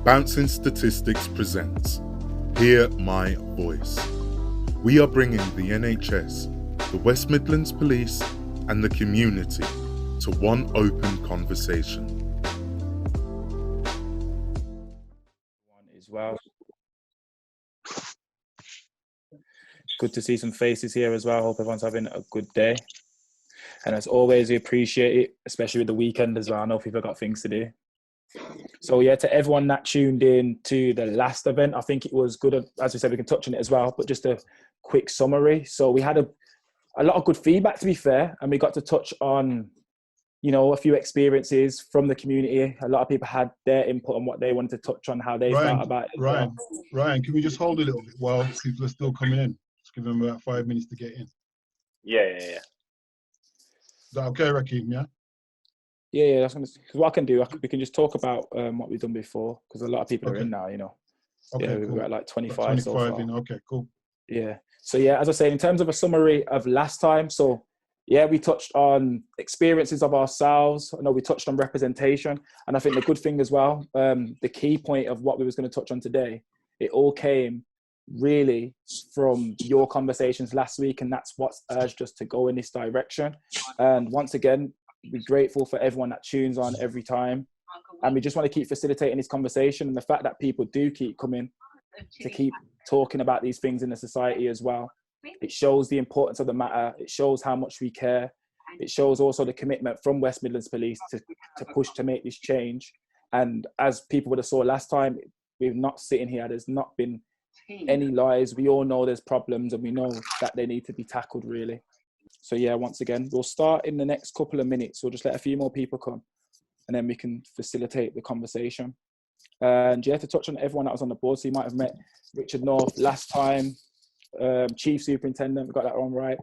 Bouncing Statistics presents Hear My Voice. We are bringing the NHS, the West Midlands Police and the community to one open conversation. As well. Good to see some faces here as well. Hope everyone's having a good day. And as always, we appreciate it, especially with the weekend as well. I know people have got things to do. So yeah, to everyone that tuned in to the last event, I think it was good. As we said, we can touch on it as well, but just a quick summary. So we had a lot of good feedback, to be fair, and we got to touch on, a few experiences from the community. A lot of people had their input on what they wanted to touch on, how they felt about it. Ryan, can we just hold a little bit while people are still coming in? Just give them about 5 minutes to get in. Yeah. Is that okay, Rakeem? Yeah. Yeah. That's because what I can do, we can just talk about what we've done before, because a lot of people are in now. Okay, yeah, cool. we're at like 25 so far. Okay, cool. Yeah. So yeah, as I say, in terms of a summary of last time, so yeah, we touched on experiences of ourselves. I know we touched on representation, and I think the good thing as well, the key point of what we was going to touch on today, it all came really from your conversations last week, and that's what's urged us to go in this direction. And once again, we're grateful for everyone that tunes on every time, and we just want to keep facilitating this conversation, and the fact that people do keep coming to keep talking about these things in the society as well. It shows the importance of the matter. It shows how much we care. It shows also the commitment from West Midlands Police to push to make this change. And as people would have saw last time, we're not sitting here. There's not been any lies. We all know there's problems, and we know that they need to be tackled, really. So yeah, once again, we'll start in the next couple of minutes. We'll just let a few more people come, and then we can facilitate the conversation. And yeah, to touch on everyone that was on the board, so you might have met Richard North last time, Chief Superintendent, we got that one right,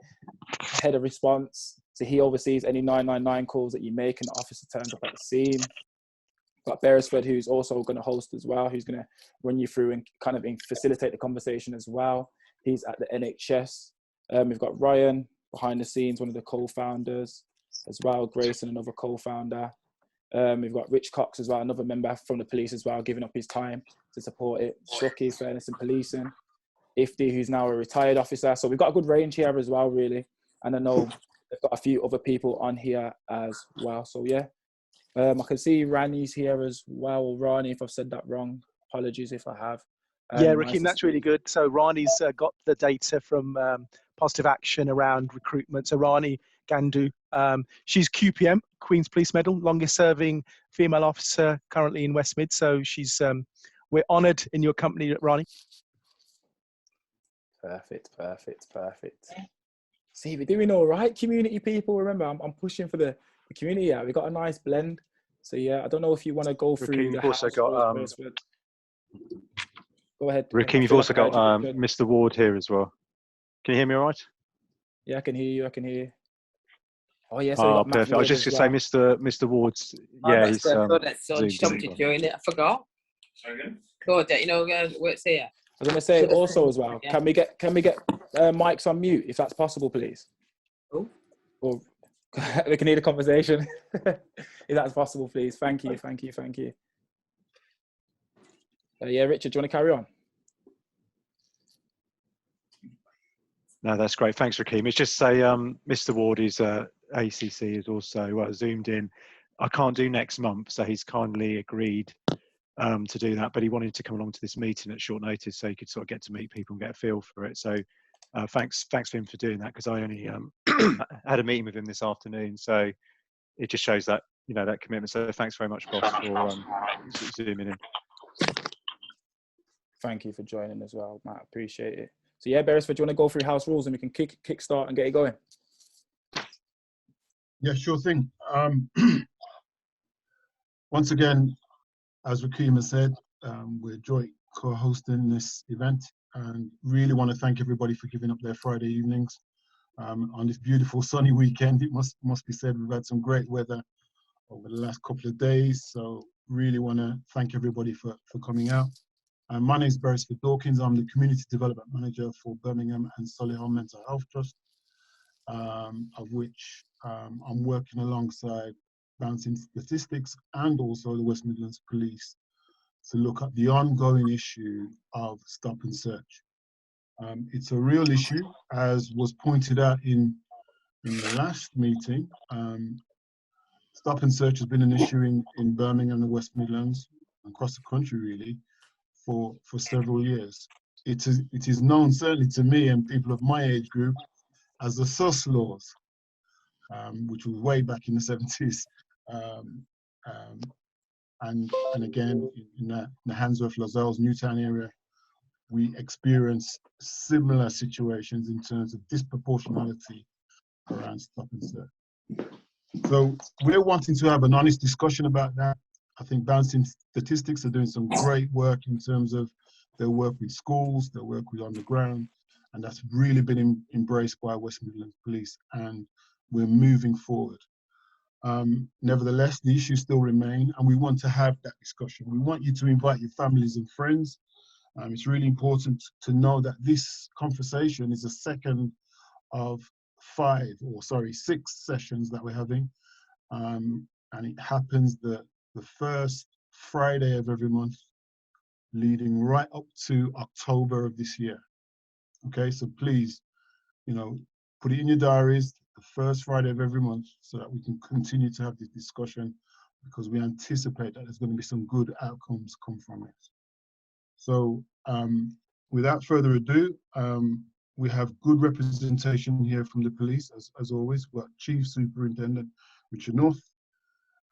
Head of Response, so he oversees any 999 calls that you make and the officer turns up at the scene. We've got Beresford, who's also going to host as well, who's going to run you through and kind of facilitate the conversation as well. He's at the NHS. We've got Ryan behind the scenes, one of the co-founders as well, Grayson, another co-founder. We've got Rich Cox as well, another member from the police as well, giving up his time to support it. Shucky, Fairness and Policing. Ifti, who's now a retired officer. So we've got a good range here as well, really. And I know they've got a few other people on here as well. So yeah, I can see Rani's here as well. Rani, if I've said that wrong, apologies if I have. Yeah, Rakeem, that's really good. So Rani's got the data from Positive Action around recruitment. So Rani Gandu, she's QPM, Queen's Police Medal, longest serving female officer currently in West Mid. So she's, we're honoured in your company, Rani. Perfect. See, we're doing all right, community people. Remember, I'm pushing for the community. Yeah, we got a nice blend. So yeah, I don't know if you want to go through. You've also got go ahead. Rakeem, you've also got Mr. Ward here as well. Can you hear me all right? Yeah, I can hear you. Oh yeah, so perfect. I was just going to say, Mr. Ward's. Yeah, he's jumped to join it. I forgot. Good, what's here. I was going to say also as well. Yeah. Can we get mics on mute if that's possible, please? Oh. Or we can hear the conversation. If that's possible, please. Thank you. Yeah, Richard, do you want to carry on? No, that's great. Thanks, Rakeem. It's just say Mr. Ward is ACC is also zoomed in. I can't do next month, so he's kindly agreed to do that, but he wanted to come along to this meeting at short notice so he could sort of get to meet people and get a feel for it. So thanks for him for doing that, because I only had a meeting with him this afternoon, so it just shows that that commitment. So thanks very much, boss, for zooming in. Thank you for joining as well, Matt. Appreciate it. So yeah, Beresford, do you want to go through house rules and we can kick start and get it going? Yeah, sure thing. Once again, as Rakeem has said, we're joint co-hosting this event, and really want to thank everybody for giving up their Friday evenings on this beautiful sunny weekend. It must be said, we've had some great weather over the last couple of days, so really want to thank everybody for coming out. My name is Beresford Dawkins. I'm the Community Development Manager for Birmingham and Solihull Mental Health Trust, of which I'm working alongside Bouncing Statistics and also the West Midlands Police to look at the ongoing issue of stop and search. It's a real issue, as was pointed out in the last meeting. Stop and search has been an issue in Birmingham and the West Midlands, across the country really, for several years. It is known, certainly to me and people of my age group, as the SUS laws, which was way back in the 70s. And again, in the Handsworth, Lozells, Newtown area, we experience similar situations in terms of disproportionality around stop and search. So we're wanting to have an honest discussion about that. I think Bouncing Statistics are doing some great work in terms of their work with schools, their work with on the ground, and that's really been embraced by West Midlands Police, and we're moving forward. Nevertheless, the issues still remain, and we want to have that discussion. We want you to invite your families and friends. It's really important to know that this conversation is the second of 6 sessions that we're having, and it happens the first Friday of every month, leading right up to October of this year. Okay, so please, put it in your diaries, the first Friday of every month, so that we can continue to have this discussion, because we anticipate that there's going to be some good outcomes come from it. So without further ado, we have good representation here from the police, as always. We've got Chief Superintendent Richard North,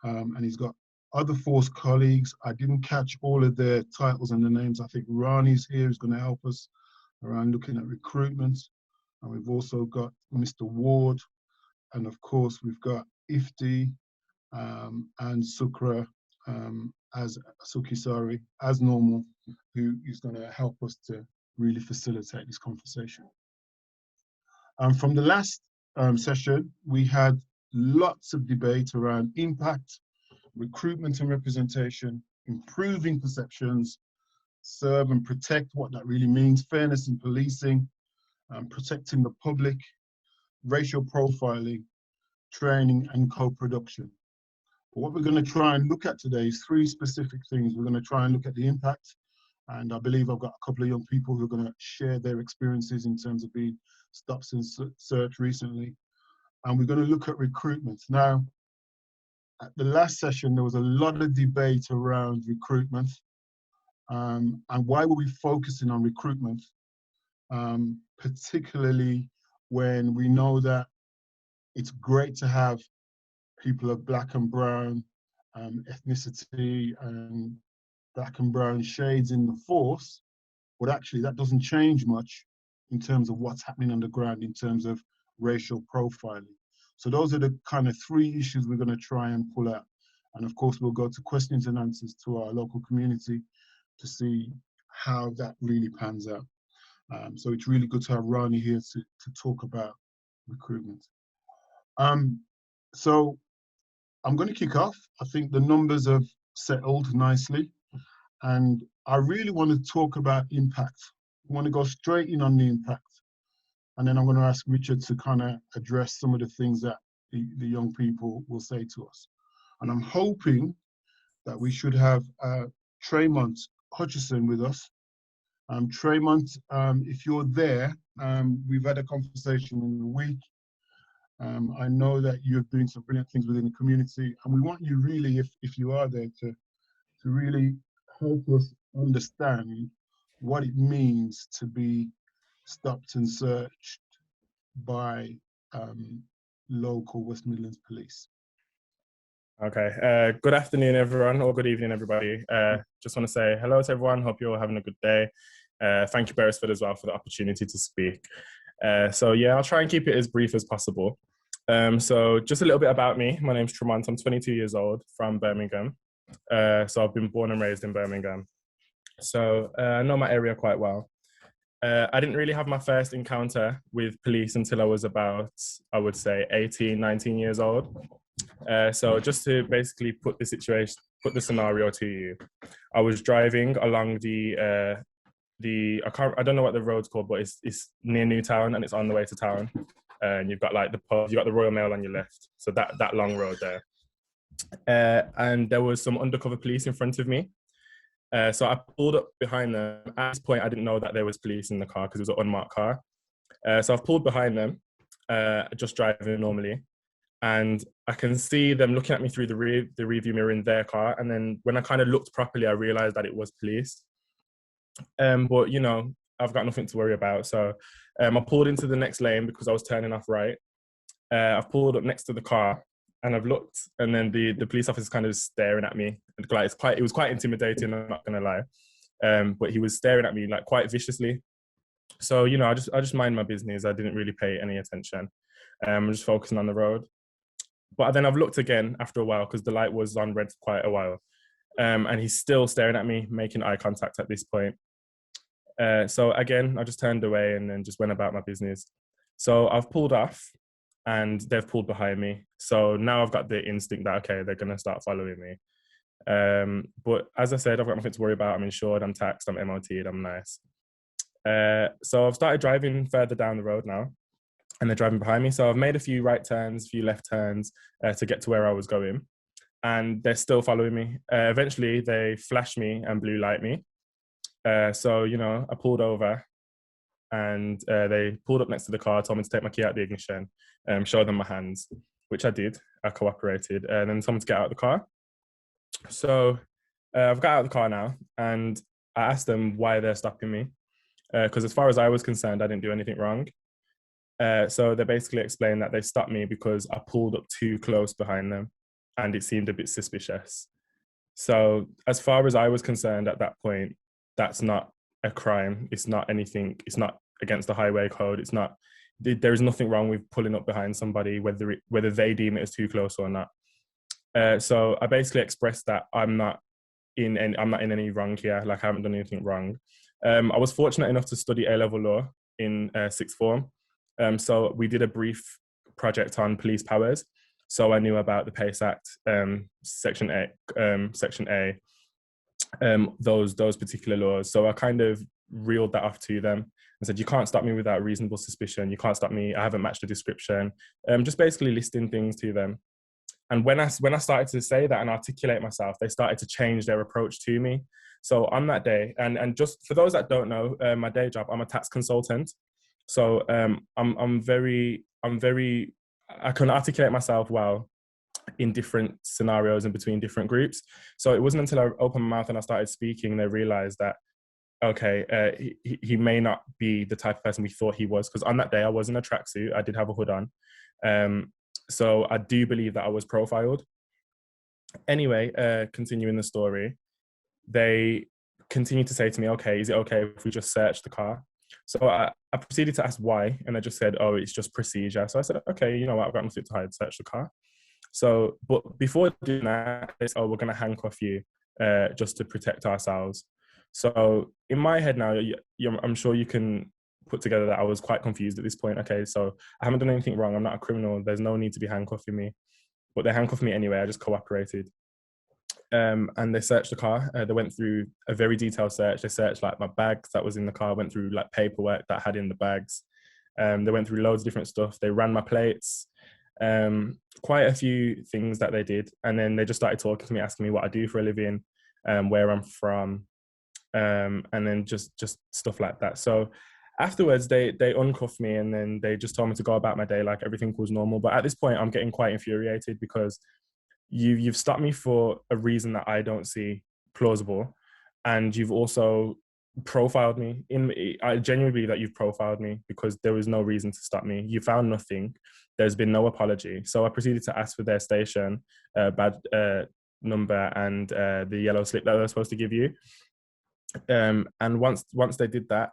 and he's got other force colleagues. I didn't catch all of their titles and the names. I think Rani's here, who's going to help us around looking at recruitment. And we've also got Mr. Ward, and of course we've got Ifti and Sukra Sukisari, as normal, who is going to help us to really facilitate this conversation. From the last session, we had lots of debate around impact, recruitment and representation, improving perceptions, serve and protect, what that really means, fairness in policing, protecting the public, racial profiling, training and co-production. What we're going to try and look at today is 3 specific things. We're going to try and look at the impact, and I believe I've got a couple of young people who are going to share their experiences in terms of being stops and search recently. And we're going to look at recruitment. Now, at the last session, there was a lot of debate around recruitment, and why were we focusing on recruitment, particularly when we know that it's great to have people of black and brown ethnicity and black and brown shades in the force, but actually that doesn't change much in terms of what's happening on the ground in terms of racial profiling. So those are the kind of 3 issues we're going to try and pull out. And of course, we'll go to questions and answers to our local community to see how that really pans out. So it's really good to have Rani here to talk about recruitment. So I'm going to kick off. I think the numbers have settled nicely, and I really want to talk about impact. I want to go straight in on the impact, and then I'm going to ask Richard to kind of address some of the things that the young people will say to us. And I'm hoping that we should have Tremont Hutchison with us. Tremont, if you're there, we've had a conversation in the week. I know that you're doing some brilliant things within the community, and we want you really, if you are there, to really help us understand what it means to be stopped and searched by local West Midlands Police. Okay, good afternoon everyone, or good evening everybody. Just want to say hello to everyone, hope you're all having a good day. Thank you Beresford as well for the opportunity to speak. So yeah, I'll try and keep it as brief as possible. So just a little bit about me. My name's Tremont, I'm 22 years old, from Birmingham. So I've been born and raised in Birmingham. So I know my area quite well. I didn't really have my first encounter with police until I was about, I would say, 18, 19 years old. So just to basically put the scenario to you, I was driving along I don't know what the road's called, but it's near Newtown and it's on the way to town. And you've got like the pub, you've got the Royal Mail on your left. So that long road there. And there was some undercover police in front of me. So I pulled up behind them. At this point, I didn't know that there was police in the car because it was an unmarked car. So I've pulled behind them, just driving normally. And I can see them looking at me through the rear view mirror in their car. And then when I kind of looked properly, I realized that it was police. But, you know, I've got nothing to worry about. So I pulled into the next lane because I was turning off right. I've pulled up next to the car and I've looked, and then the police officer kind of staring at me. Like it was quite intimidating, I'm not gonna lie. But he was staring at me like quite viciously. So, you know, I just mind my business. I didn't really pay any attention. I'm just focusing on the road. But then I've looked again after a while because the light was on red for quite a while. And he's still staring at me, making eye contact at this point. So again, I just turned away and then just went about my business. So I've pulled off and they've pulled behind me. So now I've got the instinct that, okay, they're going to start following me. But as I said, I've got nothing to worry about. I'm insured, I'm taxed, I'm MOT'd, I'm nice. So I've started driving further down the road now, and they're driving behind me. So I've made a few right turns, a few left turns to get to where I was going, and they're still following me. Eventually, they flashed me and blue light me. So, you know, I pulled over, and they pulled up next to the car, told me to take my key out of the ignition, show them my hands, which I did. I cooperated, and then told me to get out of the car. So I've got out of the car now, and I asked them why they're stopping me, because as far as I was concerned, I didn't do anything wrong. So they basically explained that they stopped me because I pulled up too close behind them, and it seemed a bit suspicious. So as far as I was concerned at that point, that's not a crime. It's not anything. It's not against the highway code. It's not. There is nothing wrong with pulling up behind somebody, whether they deem it as too close or not. So I basically expressed that I'm not in any wrong here. Like, I haven't done anything wrong. I was fortunate enough to study A-level law in sixth form. So we did a brief project on police powers. So I knew about the PACE Act, Section A, those particular laws. So I kind of reeled that off to them and said, you can't stop me without reasonable suspicion. You can't stop me. I haven't matched the description. Just basically listing things to them. And when I started to say that and articulate myself, they started to change their approach to me. So on that day, and just for those that don't know, my day job, I'm a tax consultant. So I can articulate myself well in different scenarios and between different groups. So it wasn't until I opened my mouth and I started speaking, they realized that, okay, he may not be the type of person we thought he was. Because on that day, I was in a tracksuit. I did have a hood on. So I do believe that I was profiled. Anyway, continuing the story, they continued to say to me, okay, is it okay if we just search the car? So I proceeded to ask why, and I just said, oh, it's just procedure. So I said, okay, you know what, I've got nothing to hide, search the car. So, but before doing that, they said, oh, we're going to handcuff you just to protect ourselves. So in my head now, I'm sure you can put together that I was quite confused at this point. Okay, so I haven't done anything wrong. I'm not a criminal. There's no need to be handcuffing me. But they handcuffed me anyway. I just cooperated. And they searched the car. They went through a very detailed search. They searched like my bags that was in the car, went through like paperwork that I had in the bags. They went through loads of different stuff. They ran my plates. Quite a few things that they did. And then they just started talking to me, asking me what I do for a living, where I'm from, and then just stuff like that. So afterwards, they uncuffed me, and then they just told me to go about my day like everything was normal. But at this point, I'm getting quite infuriated because you've stopped me for a reason that I don't see plausible, and you've also profiled me. I genuinely believe that you've profiled me because there was no reason to stop me. You found nothing. There's been no apology. So I proceeded to ask for their station badge number and the yellow slip that they're supposed to give you. And once they did that,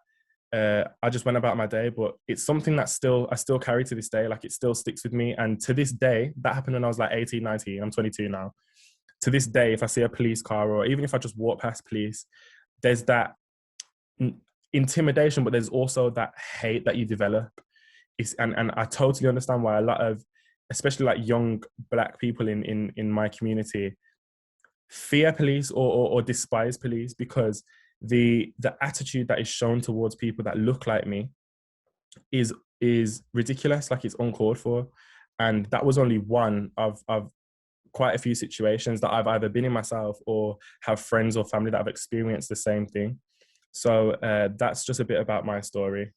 I just went about my day. But it's something that I still carry to this day. Like, it still sticks with me. And to this day, that happened when I was like 18, 19. I'm 22 now. To this day, if I see a police car, or even if I just walk past police, there's that intimidation, but there's also that hate that you develop. And I totally understand why a lot of, especially like young Black people in my community, fear police or despise police, because the attitude that is shown towards people that look like me is ridiculous. Like, it's uncalled for. And that was only one of quite a few situations that I've either been in myself or have friends or family that have experienced the same thing. So that's just a bit about my story.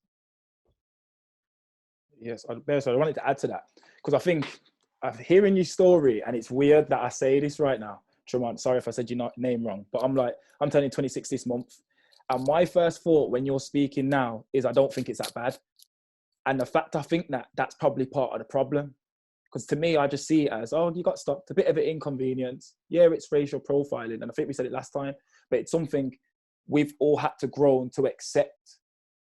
Yes, I wanted to add to that because I think I'm hearing your story, and it's weird that I say this right now. Tremont, sorry if I said your name wrong, but I'm turning 26 this month. And my first thought when you're speaking now is I don't think it's that bad. And the fact I think that's probably part of the problem. Because to me, I just see it as, oh, you got stopped, a bit of an inconvenience. Yeah, it's racial profiling. And I think we said it last time, but it's something we've all had to grow to accept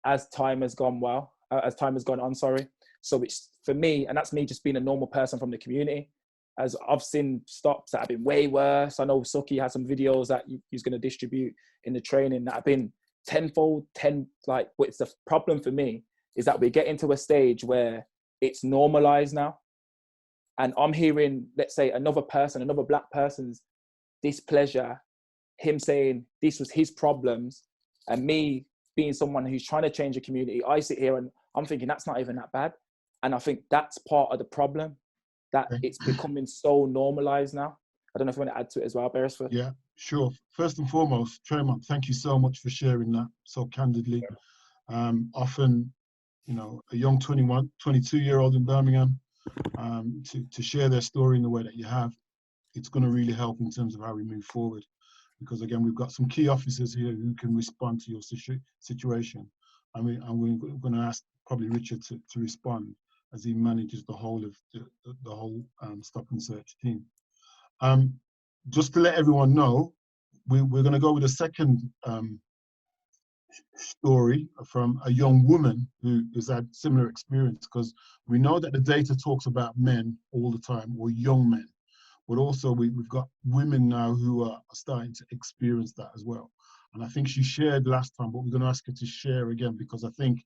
as time has gone on, sorry. So it's, for me, and that's me just being a normal person from the community, as I've seen stops that have been way worse. I know Suki has some videos that he's going to distribute in the training that have been tenfold, but it's the problem for me is that we get into a stage where it's normalized now. And I'm hearing, let's say, another black person's displeasure, him saying this was his problems, and me being someone who's trying to change the community, I sit here and I'm thinking that's not even that bad. And I think that's part of the problem, that it's becoming so normalized now. I don't know if you want to add to it as well, Beresford. Yeah, sure. First and foremost, Tremont, thank you so much for sharing that so candidly. Often, a young 21, 22-year-old in Birmingham, to share their story in the way that you have, it's going to really help in terms of how we move forward. Because again, we've got some key officers here who can respond to your situation. We're going to ask probably Richard to respond as he manages the whole of the whole stop and search team. Just to let everyone know, we're going to go with a second story from a young woman who has had similar experience, because we know that the data talks about men all the time, or young men, but also we've got women now who are starting to experience that as well. And I think she shared last time, but we're going to ask her to share again, because I think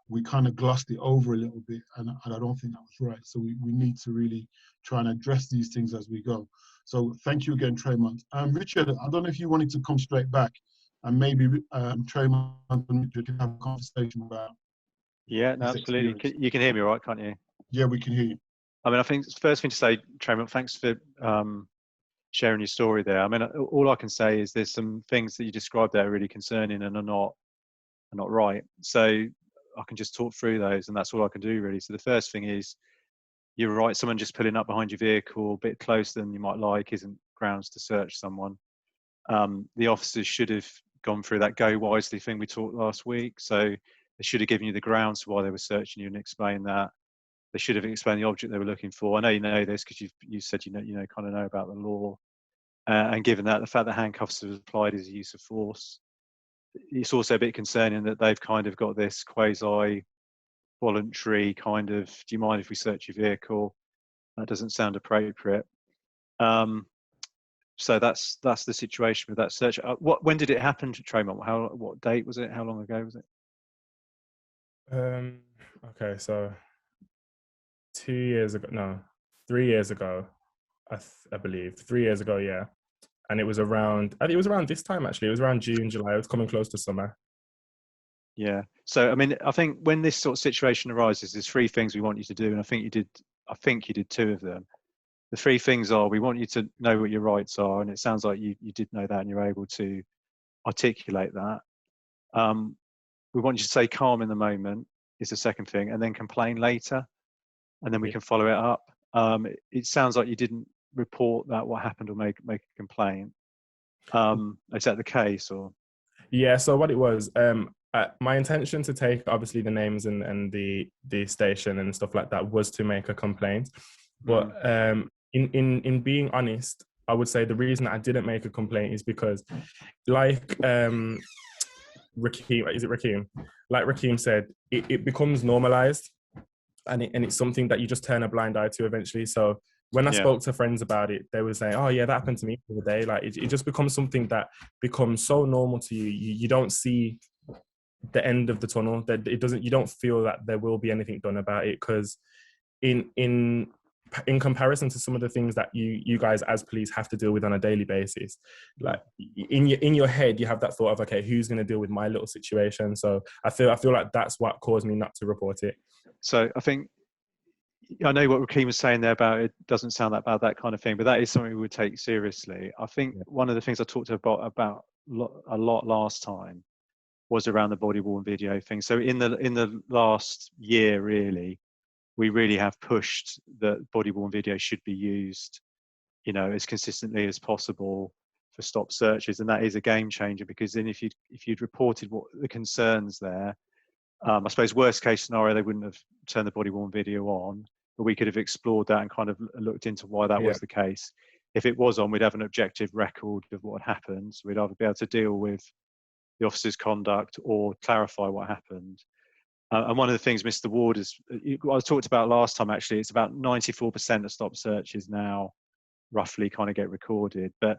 we kind of glossed it over a little bit, and I don't think that was right. So we need to really try and address these things as we go. So thank you again, Tremont. Richard, I don't know if you wanted to come straight back, and maybe Tremont and Richard can have a conversation about. Yeah, no, absolutely. You can hear me, right? Can't you? Yeah, we can hear you. I mean, I think the first thing to say, Tremont, thanks for sharing your story there. I mean, all I can say is there's some things that you described there are really concerning and are not right. So I can just talk through those, and that's all I can do really. So the first thing is, you're right, someone just pulling up behind your vehicle a bit closer than you might like isn't grounds to search someone. The officers should have gone through that go wisely thing we talked last week. So they should have given you the grounds for why they were searching you and explained that. They should have explained the object they were looking for. I know you know this because you said kind of know about the law. And given that, the fact that handcuffs are applied is a use of force. It's also a bit concerning that they've kind of got this quasi-voluntary kind of, do you mind if we search your vehicle? That doesn't sound appropriate. So that's the situation with that search. When did it happen to Tremont? What date was it? How long ago was it? Okay, so 2 years ago, no, 3 years ago, I believe 3 years ago, yeah. And it was around, I think it was around this time actually. It was around June, July. It was coming close to summer. Yeah. So I mean, I think when this sort of situation arises, there's three things we want you to do, and I think you did two of them. The three things are: we want you to know what your rights are, and it sounds like you did know that, and you're able to articulate that. We want you to stay calm in the moment is the second thing, and then complain later, and then we can follow it up. It sounds like you didn't report that what happened or make a complaint. Is that the case, or? Yeah. So what it was, my intention to take obviously the names and the station and stuff like that was to make a complaint, but in being honest, I would say the reason I didn't make a complaint is because, like Rakeem, is it Rakeem? Like Rakeem said, it becomes normalized, and it's something that you just turn a blind eye to eventually. So when I spoke to friends about it, they were saying, "Oh yeah, that happened to me the other day." Like it just becomes something that becomes so normal to you. You don't see the end of the tunnel. That you don't feel that there will be anything done about it, because in comparison to some of the things that you guys as police have to deal with on a daily basis, like in your head you have that thought of, okay, who's going to deal with my little situation? So I feel like that's what caused me not to report it. So I think I know what Rakeem was saying there about it doesn't sound that bad, that kind of thing, but that is something we would take seriously. I think one of the things I talked about a lot last time was around the body worn video thing. So in the last year, really, we really have pushed that body worn video should be used, you know, as consistently as possible for stop searches, and that is a game changer, because then if you'd reported what the concerns there, I suppose worst case scenario, they wouldn't have turned the body worn video on, but we could have explored that and kind of looked into why that was the case. If it was on, we'd have an objective record of what had happened. So we'd either be able to deal with the officer's conduct or clarify what happened. And one of the things Mr. Ward I talked about last time, actually, it's about 94% of stop searches now roughly kind of get recorded. But,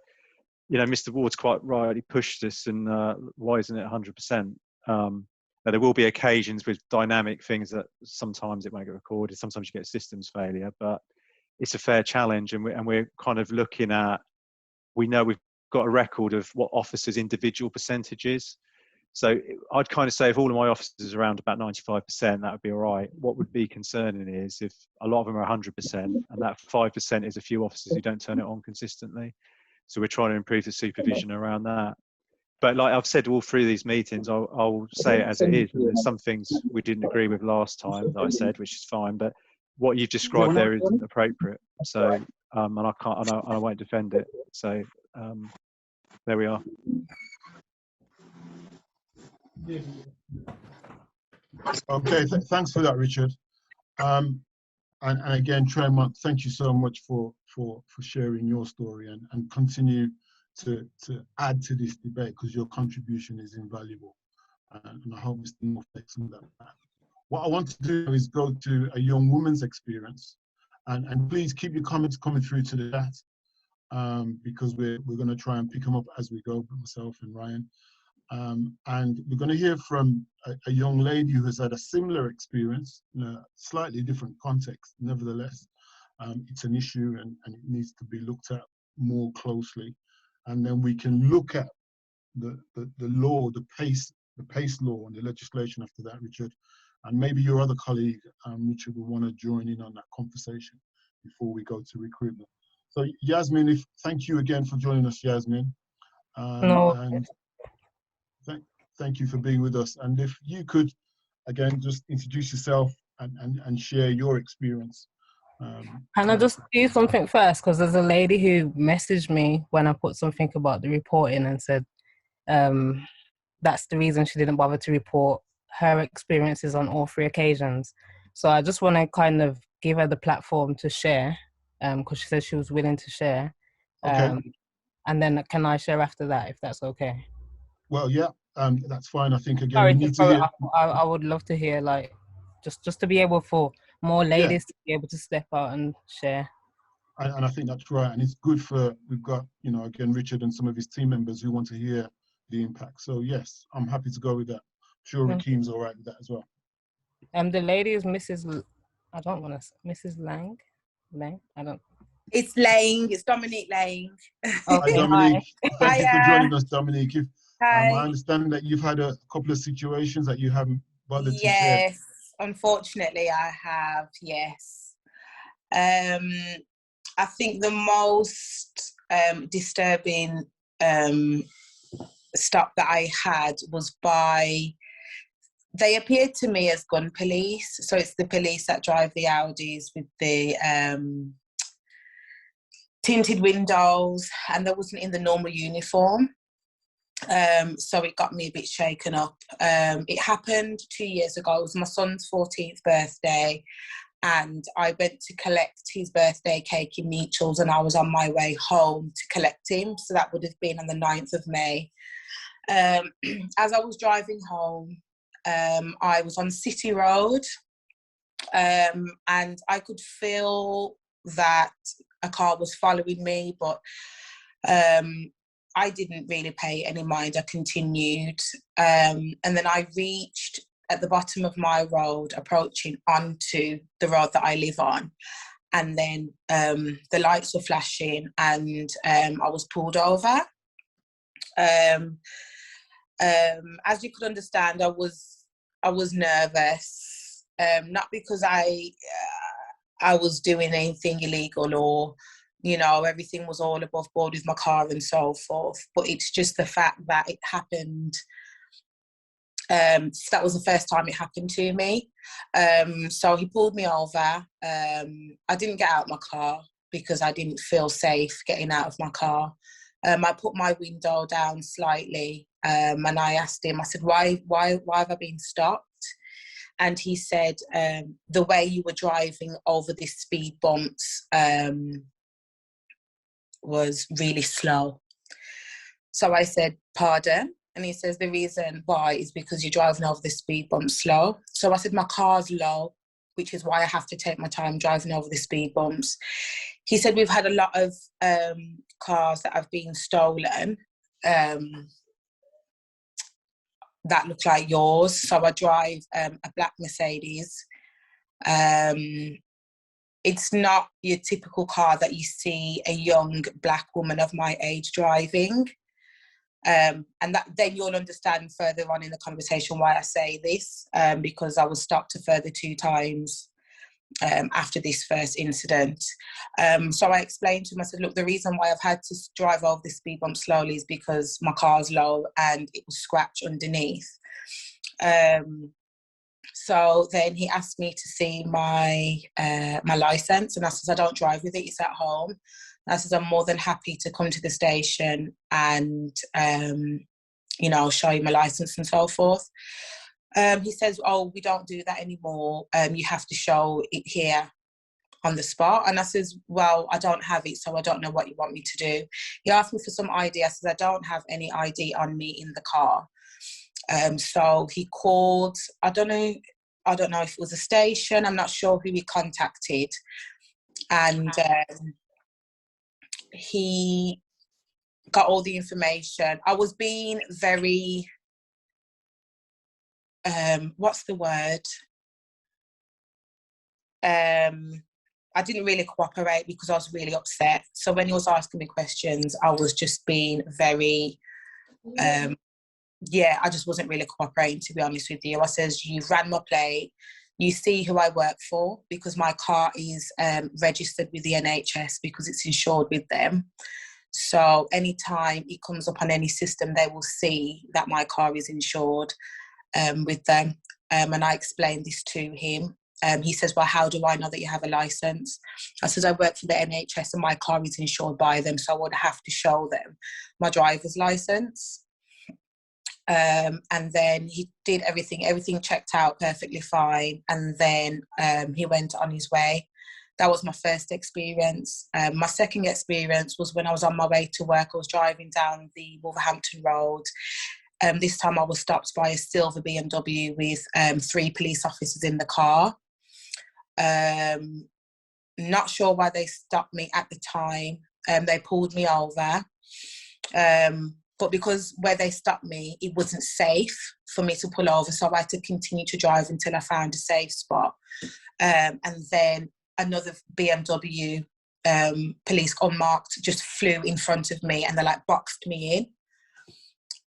you know, Mr. Ward's quite right, he pushed this, and why isn't it 100%? Now, there will be occasions with dynamic things that sometimes it won't get recorded, sometimes you get systems failure, but it's a fair challenge, and we're kind of looking at, we know we've got a record of what officers' individual percentages. So I'd kind of say if all of my officers are around about 95%, that would be all right. What would be concerning is if a lot of them are 100%, and that 5% is a few officers who don't turn it on consistently. So we're trying to improve the supervision around that. But like I've said all through these meetings, I'll say it as it is. And there's some things we didn't agree with last time that I said, which is fine. But what you've described there isn't appropriate. So, and I can't, and I won't defend it. So there we are. Okay, thanks for that, Richard. And again, Tremont, thank you so much for sharing your story, and continue to add to this debate, because your contribution is invaluable. And I hope Mr. North takes on that. What I want to do is go to a young woman's experience, and please keep your comments coming through to the chat, because we're going to try and pick them up as we go, myself and Ryan. And we're going to hear from a young lady who has had a similar experience in a slightly different context. Nevertheless, it's an issue, and it needs to be looked at more closely. And then we can look at the law, the PACE law, and the legislation after that, Richard. And maybe your other colleague, Richard, will want to join in on that conversation before we go to recruitment. So Yasmin, thank you again for joining us, Yasmin. And thank you for being with us. And if you could, again, just introduce yourself and share your experience. Can I just do something first? Because there's a lady who messaged me when I put something about the reporting and said that's the reason she didn't bother to report her experiences on all 3 occasions. So I just want to kind of give her the platform to share, because she said she was willing to share. Okay. And then can I share after that, if that's okay? Well, yeah, that's fine. I think, again, Sorry, we need to hear. I would love to hear, like, just to be able for more ladies to be able to step out and share. And I think that's right. And it's good we've got, you know, again, Richard and some of his team members who want to hear the impact. So yes, I'm happy to go with that. I'm sure Rakeem's all right with that as well. The lady is Mrs. I don't want to, Mrs. Lang? I don't. It's Lang. It's Dominique Lang. Okay, hi, Dominique. Thank you for joining us, Dominique. Hi. I understand that you've had a couple of situations that you haven't bothered to share. Yes, unfortunately, I have. Yes. I think the most disturbing stop that I had was they appeared to me as gun police. So it's the police that drive the Audis with the tinted windows, and they wasn't in the normal uniform. So it got me a bit shaken up. It happened 2 years ago. It was my son's 14th birthday, and I went to collect his birthday cake in Meachells, and I was on my way home to collect him. So that would have been on the 9th of May. As I was driving home, I was on City Road, and I could feel that a car was following me, but I didn't really pay any mind. I continued, and then I reached at the bottom of my road, approaching onto the road that I live on, and then the lights were flashing, and I was pulled over. As you could understand, I was nervous, not because I I was doing anything illegal or, you know, everything was all above board with my car and so forth. But it's just the fact that it happened. That was the first time it happened to me. So he pulled me over. I didn't get out of my car because I didn't feel safe getting out of my car. I put my window down slightly, and I asked him, I said, why have I been stopped? And he said, the way you were driving over the speed bumps was really slow. So I said, pardon? And he says, the reason why is because you're driving over the speed bump slow. So I said, my car's low, which is why I have to take my time driving over the speed bumps. He said, we've had a lot of cars that have been stolen that look like yours. So I drive a black Mercedes. It's not your typical car that you see a young black woman of my age driving. And that then you'll understand further on in the conversation why I say this, because I was stopped a further 2 times after this first incident. So I explained to him, I said, look, the reason why I've had to drive over the speed bump slowly is because my car's low and it was scratched underneath. So then he asked me to see my my license, and I said, I don't drive with it, it's at home. And I said, I'm more than happy to come to the station and, you know, show you my license and so forth. He says, oh, we don't do that anymore. You have to show it here on the spot. And I says, well, I don't have it, so I don't know what you want me to do. He asked me for some ID. I said, I don't have any ID on me in the car. So he called, I don't know if it was a station, I'm not sure who he contacted. And he got all the information. I was being very, what's the word? I didn't really cooperate because I was really upset. So when he was asking me questions, I was just being very, I just wasn't really cooperating, to be honest with you. I says, you've ran my plate. You see who I work for, because my car is registered with the NHS because it's insured with them. So anytime it comes up on any system, they will see that my car is insured with them. And I explained this to him. He says, well, how do I know that you have a license? I says, I work for the NHS and my car is insured by them, so I would have to show them my driver's license. And then he did everything checked out perfectly fine. And then he went on his way. That was my first experience. My second experience was when I was on my way to work. I was driving down the Wolverhampton Road. This time I was stopped by a silver BMW with 3 police officers in the car. Not sure why they stopped me at the time. They pulled me over. But because where they stopped me, it wasn't safe for me to pull over. So I had to continue to drive until I found a safe spot. And then another BMW police unmarked just flew in front of me and they like boxed me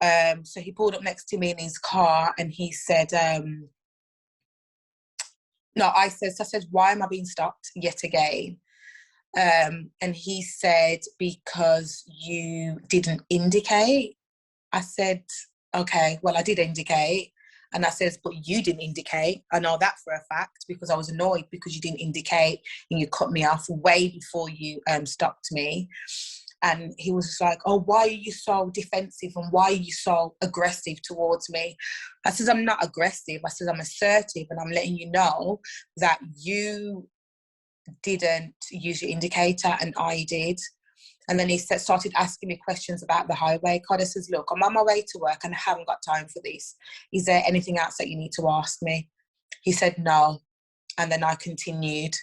in. So he pulled up next to me in his car and he said, I said, why am I being stopped yet again? And he said, because you didn't indicate. I said, okay, well, I did indicate. And I says, but you didn't indicate. I know that for a fact because I was annoyed because you didn't indicate and you cut me off way before you stopped me. And he was just like, oh, why are you so defensive and why are you so aggressive towards me? I says, I'm not aggressive. I says, I'm assertive and I'm letting you know that you didn't use your indicator and I did. And then he started asking me questions about the highway code. I says, look, I'm on my way to work and I haven't got time for this. Is there anything else that you need to ask me? He said, no. And then I continued.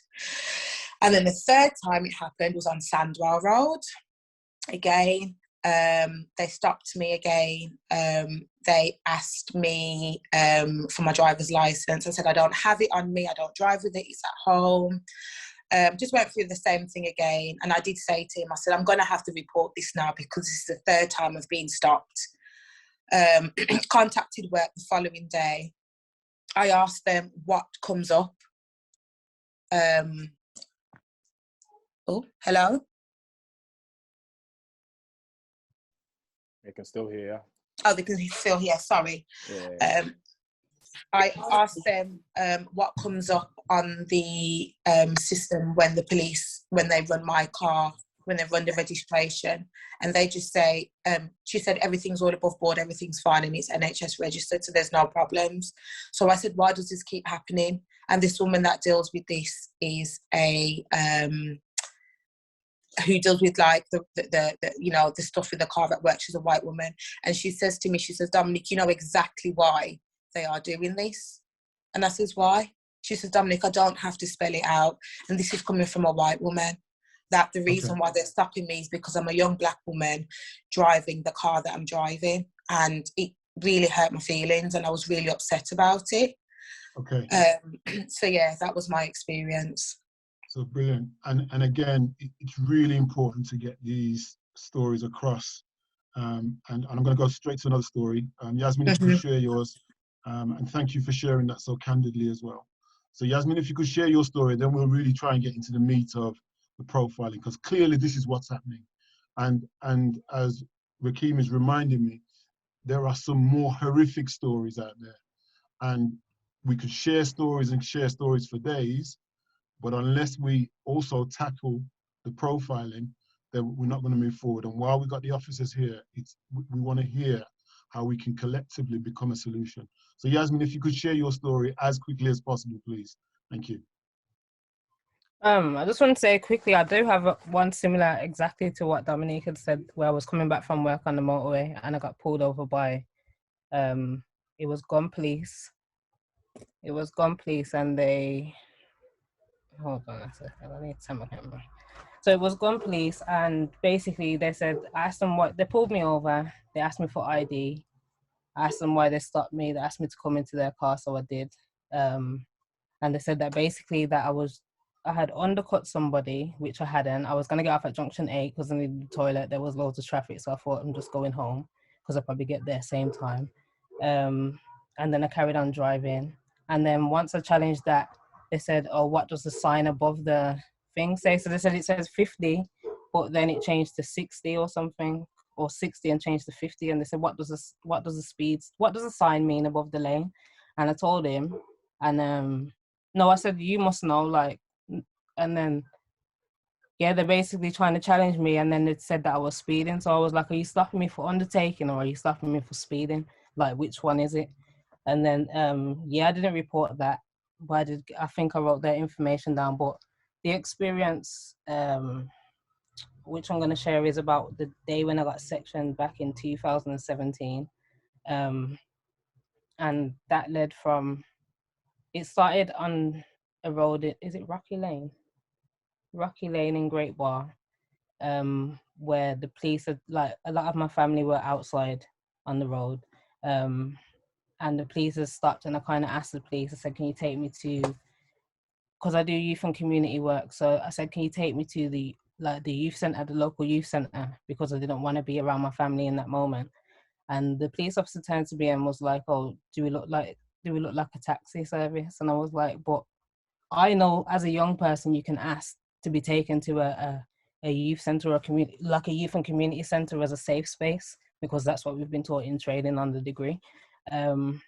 And then the third time it happened was on Sandwell Road. Again, they stopped me again. They asked me for my driver's license. I said, I don't have it on me. I don't drive with it. It's at home. Just went through the same thing again. And I did say to him, I said, I'm going to have to report this now because this is the third time I've been stopped. Contacted work the following day. I asked them what comes up Oh, hello? We can still hear you. Oh, they can still hear, sorry. Yeah. I asked them what comes up on the system when the police, when they run my car, when they run the registration, and they just say, she said everything's all above board, everything's fine, and it's NHS registered, so there's no problems. So I said, why does this keep happening? And this woman that deals with this is a who deals with like the you know, the stuff with the car at work. She's a white woman, and she says to me, she says, Dominic, you know exactly why they are doing this. And I says, why? She says, Dominic, I don't have to spell it out, and this is coming from a white woman, that the reason why they're stopping me is because I'm a young black woman driving the car that I'm driving, and it really hurt my feelings, and I was really upset about it. Okay. So yeah, that was my experience. So brilliant. And again, it's really important to get these stories across. And I'm going to go straight to another story. Yasmin, if you could share yours. And thank you for sharing that so candidly as well. So Yasmin, if you could share your story, then we'll really try and get into the meat of the profiling, because clearly this is what's happening. And as Rakeem is reminding me, there are some more horrific stories out there. And we could share stories and share stories for days, but unless we also tackle the profiling, then we're not going to move forward. And while we've got the officers here, we want to hear how we can collectively become a solution. So Yasmin, if you could share your story as quickly as possible, please. Thank you. I just want to say quickly, I do have one similar exactly to what Dominique had said, where I was coming back from work on the motorway and I got pulled over by, it was Gun Police. It was Gun Police, and they, hold on a second, I need to turn my camera. So it was Gun Police, and basically they said, I asked them what, they pulled me over, they asked me for ID, I asked them why they stopped me, they asked me to come into their car, so I did. And they said that basically that I had undercut somebody, which I hadn't. I was going to get off at junction 8 because I needed the toilet. There was loads of traffic, so I thought I'm just going home because I'll probably get there same time. And then I carried on driving. And then once I challenged that, they said, oh, what does the sign above the thing say? So they said it says 50, but then it changed to 60 or something, or 60 and changed to 50. And they said, what does the sign mean above the lane? And I told him, and no, I said, you must know, like, and then, yeah, they're basically trying to challenge me, and then it said that I was speeding. So I was like, are you stopping me for undertaking or are you stopping me for speeding? Like, which one is it? And then, yeah, I didn't report that, but I think I wrote their information down. But the experience, which I'm going to share, is about the day when I got sectioned back in 2017. And that led from, it started on a road, is it Rocky Lane? Rocky Lane in Great Bar, where the police had, like, a lot of my family were outside on the road, and the police had stopped, and I kind of asked the police, I said, can you take me to, because I do youth and community work, so I said, can you take me to the youth centre, the local youth centre, because I didn't want to be around my family in that moment. And the police officer turned to me and was like, oh, do we look like a taxi service? And I was like, but I know as a young person, you can ask to be taken to a youth centre or a community, like a youth and community centre, as a safe space, because that's what we've been taught in training on the degree. And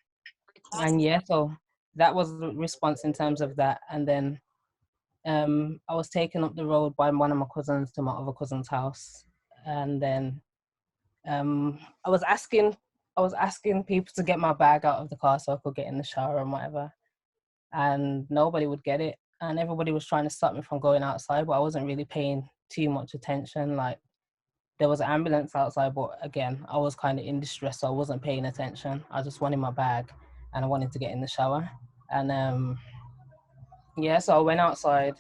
yeah, so that was the response in terms of that. And then I was taken up the road by one of my cousins to my other cousin's house. And then I was asking people to get my bag out of the car so I could get in the shower and whatever. And nobody would get it. And everybody was trying to stop me from going outside, but I wasn't really paying too much attention. Like, there was an ambulance outside, but again, I was kind of in distress, so I wasn't paying attention. I just wanted my bag and I wanted to get in the shower. And yeah, so I went outside,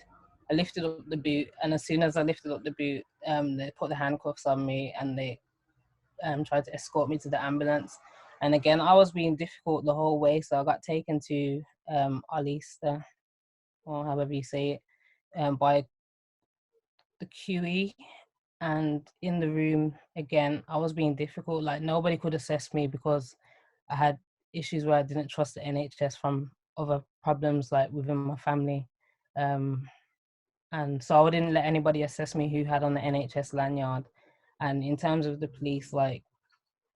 I lifted up the boot, and as soon as I lifted up the boot, they put the handcuffs on me and they tried to escort me to the ambulance. And again, I was being difficult the whole way, so I got taken to Alista, or however you say it, by the QE. And in the room, again, I was being difficult. Like, nobody could assess me because I had issues where I didn't trust the NHS from other problems, like within my family. And And so I didn't let anybody assess me who had on the NHS lanyard. And in terms of the police, like,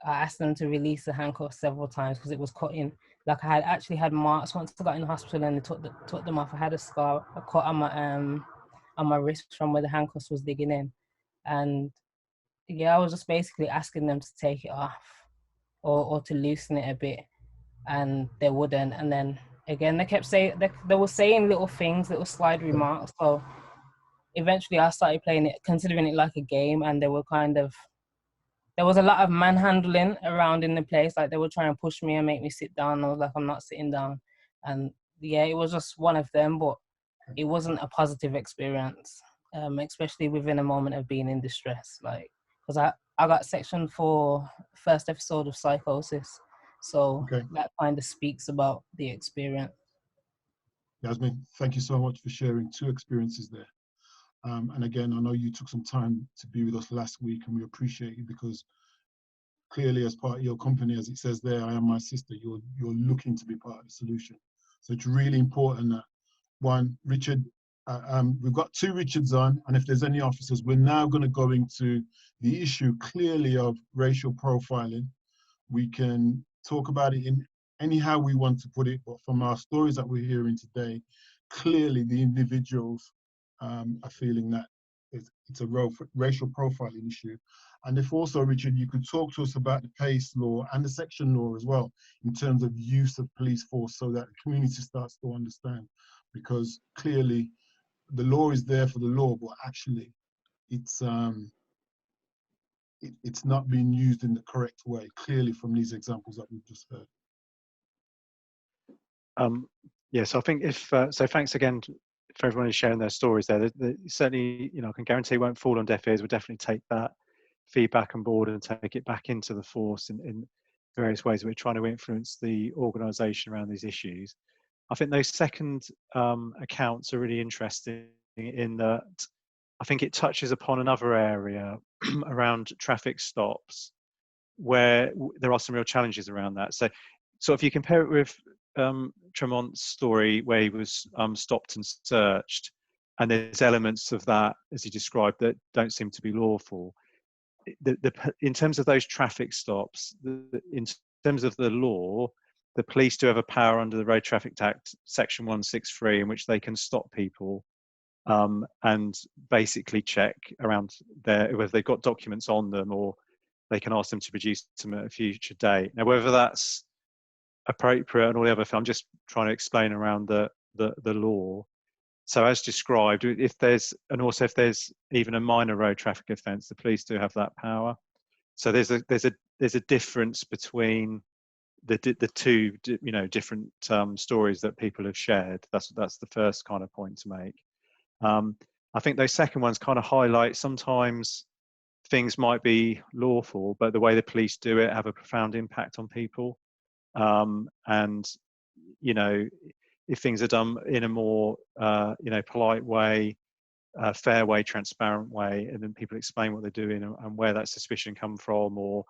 I asked them to release the handcuffs several times because it was cutting. Like, I had actually had marks once I got in the hospital and they took them off. I had a scar, a cut on my wrist from where the handcuffs was digging in. And yeah, I was just basically asking them to take it off or to loosen it a bit, and they wouldn't. And then again, they kept saying, they were saying little things, little slide remarks. So eventually I started playing it, considering it like a game, and they were there was a lot of manhandling around in the place. Like, they were trying to push me and make me sit down. I was like, I'm not sitting down. And yeah, it was just one of them, but it wasn't a positive experience, especially within a moment of being in distress. Like, because I got sectioned for first episode of psychosis. So that kind of speaks about the experience. Yasmin, thank you so much for sharing 2 experiences there. And again, I know you took some time to be with us last week, and we appreciate you, because clearly, as part of your company, as it says there, I am my sister, you're looking to be part of the solution. So it's really important that, one, Richard, we've got 2 Richards on, and if there's any officers, we're now going to go into the issue clearly of racial profiling. We can talk about it in anyhow we want to put it, but from our stories that we're hearing today, clearly the individuals are feeling that it's a racial profiling issue. And if also, Richard, you could talk to us about the PACE law and the section law as well, in terms of use of police force, so that the community starts to understand. Because clearly the law is there for the law, but actually it's not being used in the correct way, clearly from these examples that we've just heard. Yes, I think so thanks again for everyone who's sharing their stories there. Certainly, I can guarantee it won't fall on deaf ears. We'll definitely take that feedback on board and take it back into the force in various ways. We're trying to influence the organisation around these issues. I think those second accounts are really interesting in that I think it touches upon another area around traffic stops where there are some real challenges around that. So if you compare it with Tremont's story where he was stopped and searched, and there's elements of that, as he described, that don't seem to be lawful. In terms of those traffic stops, in terms of the law, the police do have a power under the Road Traffic Act, Section 163, in which they can stop people and basically check around whether they've got documents on them, or they can ask them to produce them at a future date. Now, whether that's appropriate and all the other, I'm just trying to explain around the law. So as described, if there's even a minor road traffic offence, the police do have that power. So there's a difference between the 2 different stories that people have shared. That's the first kind of point to make. I think those second ones kind of highlight sometimes things might be lawful, but the way the police do it have a profound impact on people. And if things are done in a more polite way, fair way, transparent way, and then people explain what they're doing and where that suspicion come from, or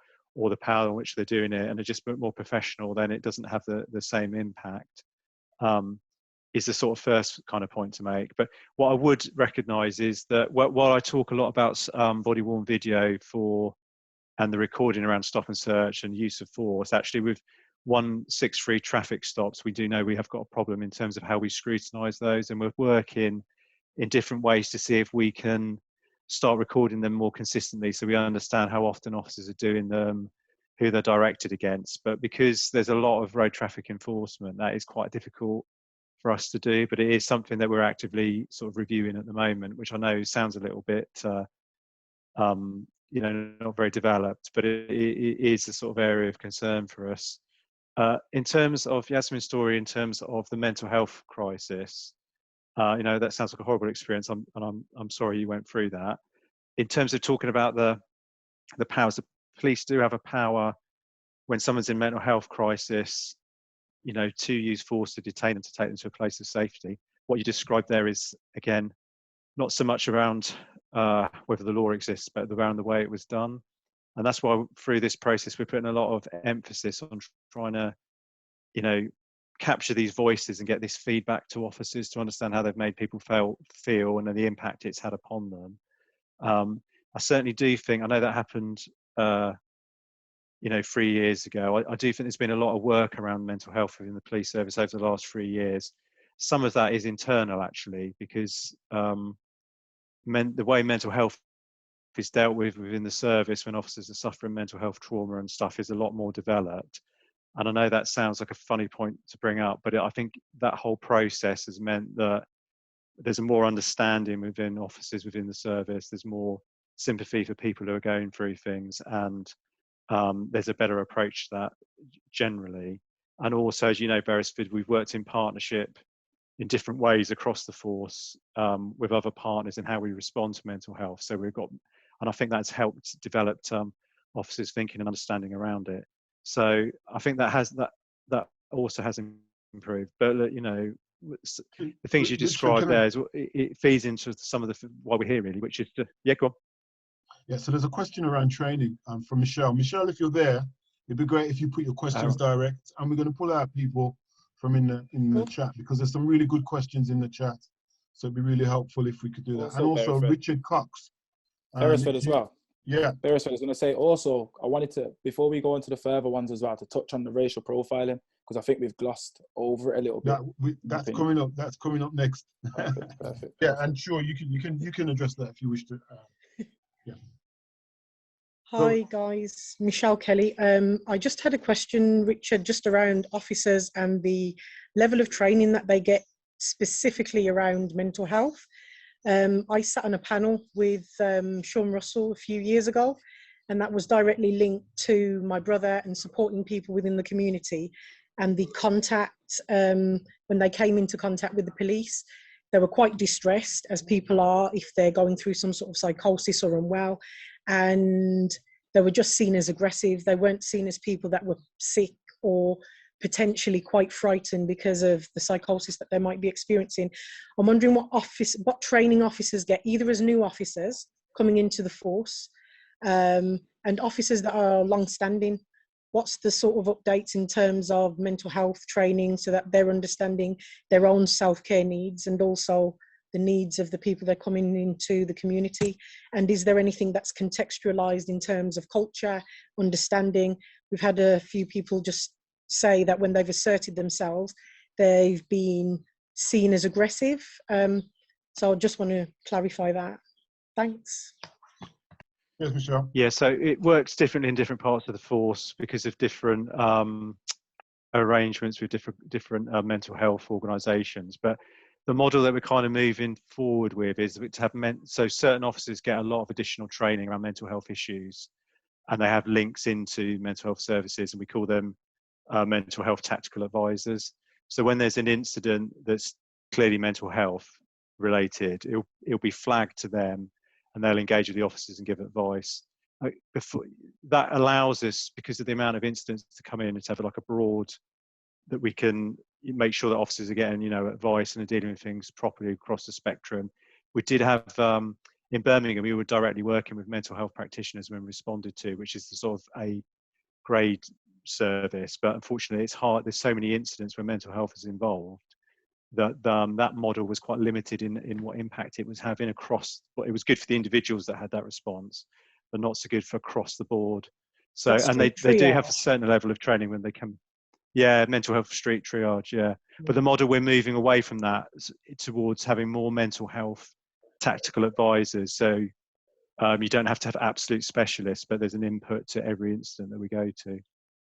the power in which they're doing it, and are just a bit more professional, then it doesn't have the same impact. Is the sort of first kind of point to make. But what I would recognise is that while I talk a lot about body-worn video and the recording around stop and search and use of force, actually with 163 traffic stops, we do know we have got a problem in terms of how we scrutinise those, and we're working in different ways to see if we can start recording them more consistently, so we understand how often officers are doing them, who they're directed against. But because there's a lot of road traffic enforcement, that is quite difficult for us to do, but it is something that we're actively sort of reviewing at the moment, which I know sounds a little bit not very developed, but it is a sort of area of concern for us. In terms of Yasmin's story, in terms of the mental health crisis, that sounds like a horrible experience. I'm sorry you went through that. In terms of talking about the powers, the police do have a power when someone's in mental health crisis, to use force to detain them, to take them to a place of safety. What you described there is, again, not so much around whether the law exists, but around the way it was done. And that's why through this process, we're putting a lot of emphasis on trying to, capture these voices and get this feedback to officers to understand how they've made people feel and then the impact it's had upon them. I certainly do think, I know that happened 3 years ago. I do think there's been a lot of work around mental health within the police service over the last 3 years. Some of that is internal, actually, because the way mental health is dealt with within the service when officers are suffering mental health trauma and stuff is a lot more developed. And I know that sounds like a funny point to bring up, but I think that whole process has meant that there's a more understanding within officers within the service. There's more sympathy for people who are going through things, and there's a better approach to that generally. And also, as you know, Beresford, we've worked in partnership in different ways across the force with other partners in how we respond to mental health. So we've got, and I think that's helped develop officers' thinking and understanding around it. So I think that also has improved. But the things you described there, it feeds into some of why we're here really, which is yeah, go on. Yeah, so there's a question around training from Michelle. Michelle, if you're there, it'd be great if you put your questions direct, and we're going to pull out people from in the chat, because there's some really good questions in the chat. So it'd be really helpful if we could do that. And also Beresford. Richard Cox. Beresford as well. Yeah. Beresford, I was going to say also, I wanted to, before we go into the further ones as well, to touch on the racial profiling, because I think we've glossed over it a little bit. That's coming up. That's coming up next. Perfect. Yeah, and sure, you can address that if you wish to. Yeah. Hi guys, Michelle Kelly. I just had a question, Richard, just around officers and the level of training that they get specifically around mental health. I sat on a panel with Sean Russell a few years ago, and that was directly linked to my brother and supporting people within the community, and the contact, when they came into contact with the police, they were quite distressed, as people are if they're going through some sort of psychosis or unwell, and they were just seen as aggressive. They weren't seen as people that were sick or potentially quite frightened because of the psychosis that they might be experiencing. I'm wondering what training officers get, either as new officers coming into the force and officers that are long-standing. What's the sort of updates in terms of mental health training so that they're understanding their own self-care needs and also the needs of the people that are coming into the community? And is there anything that's contextualized in terms of culture, understanding? We've had a few people just say that when they've asserted themselves, they've been seen as aggressive. So I just want to clarify that. Thanks. Yes, Michelle. Yeah, so it works differently in different parts of the force because of different arrangements with different mental health organisations. But the model that we're kind of moving forward with is to have so certain officers get a lot of additional training around mental health issues, and they have links into mental health services, and we call them mental health tactical advisors. So when there's an incident that's clearly mental health related, it'll be flagged to them, and they'll engage with the officers and give advice. That allows us, because of the amount of incidents to come in, to have like a broad, that we can make sure that officers are getting, advice and are dealing with things properly across the spectrum. We did have, in Birmingham, we were directly working with mental health practitioners when responded to, which is the sort of A grade service. But unfortunately, it's hard. There's so many incidents where mental health is involved that that model was quite limited in what impact it was having across. Well, it was good for the individuals that had that response, but not so good for across the board. So, and they do have a certain level of training when they come. Yeah, mental health street triage, yeah. But the model, we're moving away from that towards having more mental health tactical advisors. So you don't have to have absolute specialists, but there's an input to every incident that we go to.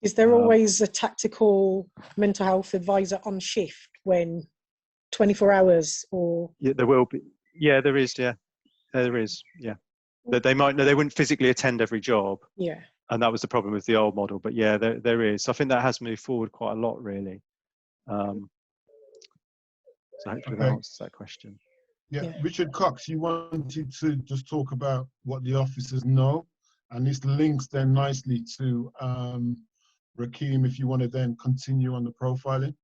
Is there always a tactical mental health advisor on shift when 24 hours or? Yeah, there will be. Yeah, there is. Yeah, there is. Yeah. They wouldn't physically attend every job. Yeah. And that was the problem with the old model. But yeah, there is. So I think that has moved forward quite a lot, really. So hopefully that answers that question. Yeah. Richard Cox, you wanted to just talk about what the officers know, and this links then nicely to Rakeem, if you want to then continue on the profiling.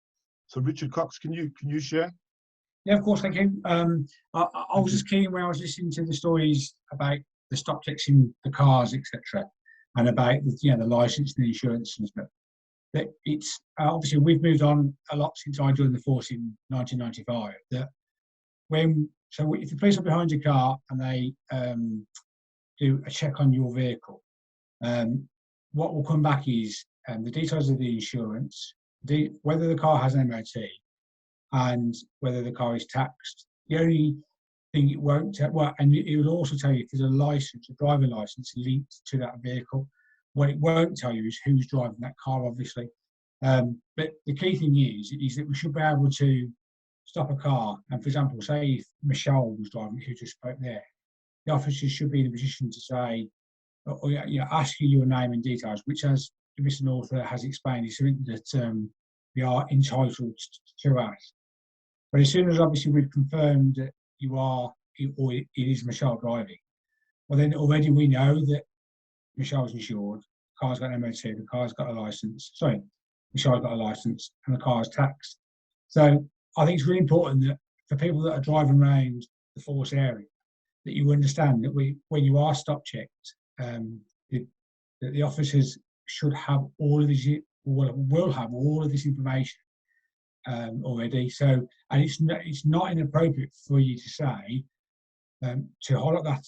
So Richard Cox, can you share? Yeah, of course, thank you. I was just keen when I was listening to the stories about the stop checks in the cars, etc., and about the license and the insurance and stuff. that it's obviously we've moved on a lot since I joined the force in 1995. That if the police are behind your car and they do a check on your vehicle, what will come back is the details of the insurance, whether the car has an MOT, and whether the car is taxed. The only thing it won't and it will also tell you if there's a license, a driving license linked to that vehicle. What it won't tell you is who's driving that car, obviously. But the key thing is that we should be able to stop a car. And for example, say if Michelle was driving, who just spoke there, the officers should be in a position to say, or ask you your name and details, which, as Mr. North has explained, is something that we are entitled to ask. But as soon as obviously we've confirmed that you are, or it is Michelle driving, well then already we know that Michelle's insured, the car's got an MOT, the car's got a license. Sorry, Michelle's got a license and the car's taxed. So I think it's really important that for people that are driving around the force area, that you understand that when you are stop checked, that the officers should have all of this, will have all of this information already. So, and it's not inappropriate for you to say, to highlight that,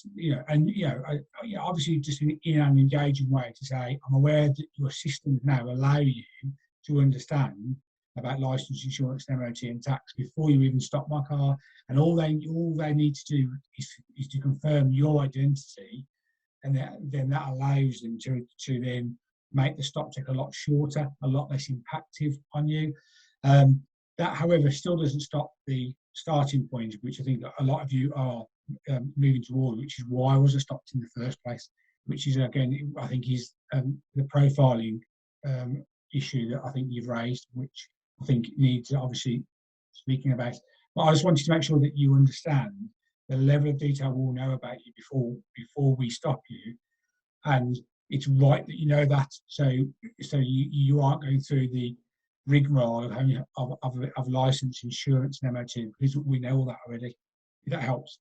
obviously just in an engaging way to say, I'm aware that your systems now allow you to understand about license, insurance, MOT and tax before you even stop my car. And all they need to do is to confirm your identity, and then that allows them to then make the stop check a lot shorter, a lot less impactful on you. That, however, still doesn't stop the starting point, which I think a lot of you are moving toward, which is why was I stopped in the first place, which is, again, I think is the profiling issue that I think you've raised, which I think needs obviously speaking about. But I just wanted to make sure that you understand the level of detail we'll know about you before we stop you, and it's right that you know that, so you aren't going through the rigmarole of license, insurance, and MOT, because we know all that already. If that helps.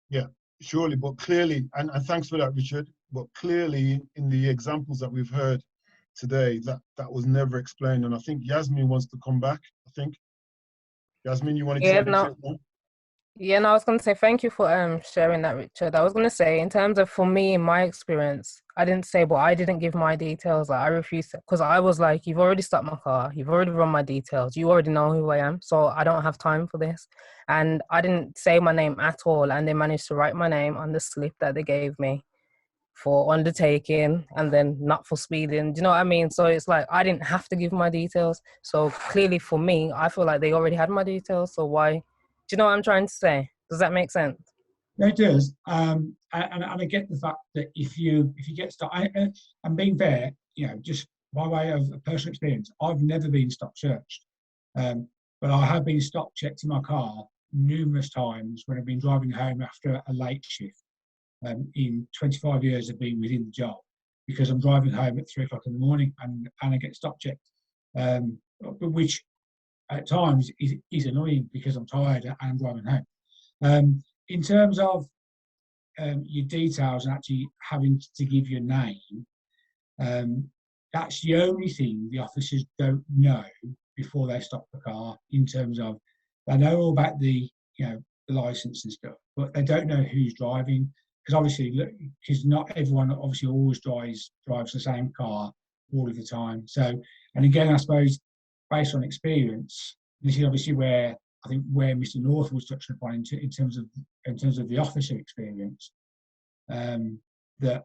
Yeah, surely, but clearly, and thanks for that, Richard. But clearly, in the examples that we've heard today, that was never explained, and I think Yasmin wants to come back. I think Yasmin, you wanted to say anything more? Yeah, no, I was going to say thank you for sharing that, Richard. I was going to say, in terms of, for me, in my experience, I didn't say, but I didn't give my details. Like, I refused, because I was like, you've already stopped my car, you've already run my details, you already know who I am, so I don't have time for this. And I didn't say my name at all, and they managed to write my name on the slip that they gave me for undertaking, and then not for speeding. Do you know what I mean? So it's like, I didn't have to give my details. So clearly for me, I feel like they already had my details, so why? Do you know what I'm trying to say? Does that make sense? No, it does. And I get the fact that if you get started, and being fair, just by way of personal experience, I've never been stop searched, but I have been stop checked in my car numerous times when I've been driving home after a late shift. In 25 years of being within the job, because I'm driving home at 3 o'clock in the morning and I get stop checked, which at times is annoying because I'm tired and I'm driving home. In terms of your details and actually having to give your name, that's the only thing the officers don't know before they stop the car. In terms of, they know all about the license and stuff, but they don't know who's driving, because obviously, because not everyone obviously always drives the same car all of the time. So, and again, I suppose based on experience, this is obviously where I think where Mr. North was touching upon in terms of the officer experience, that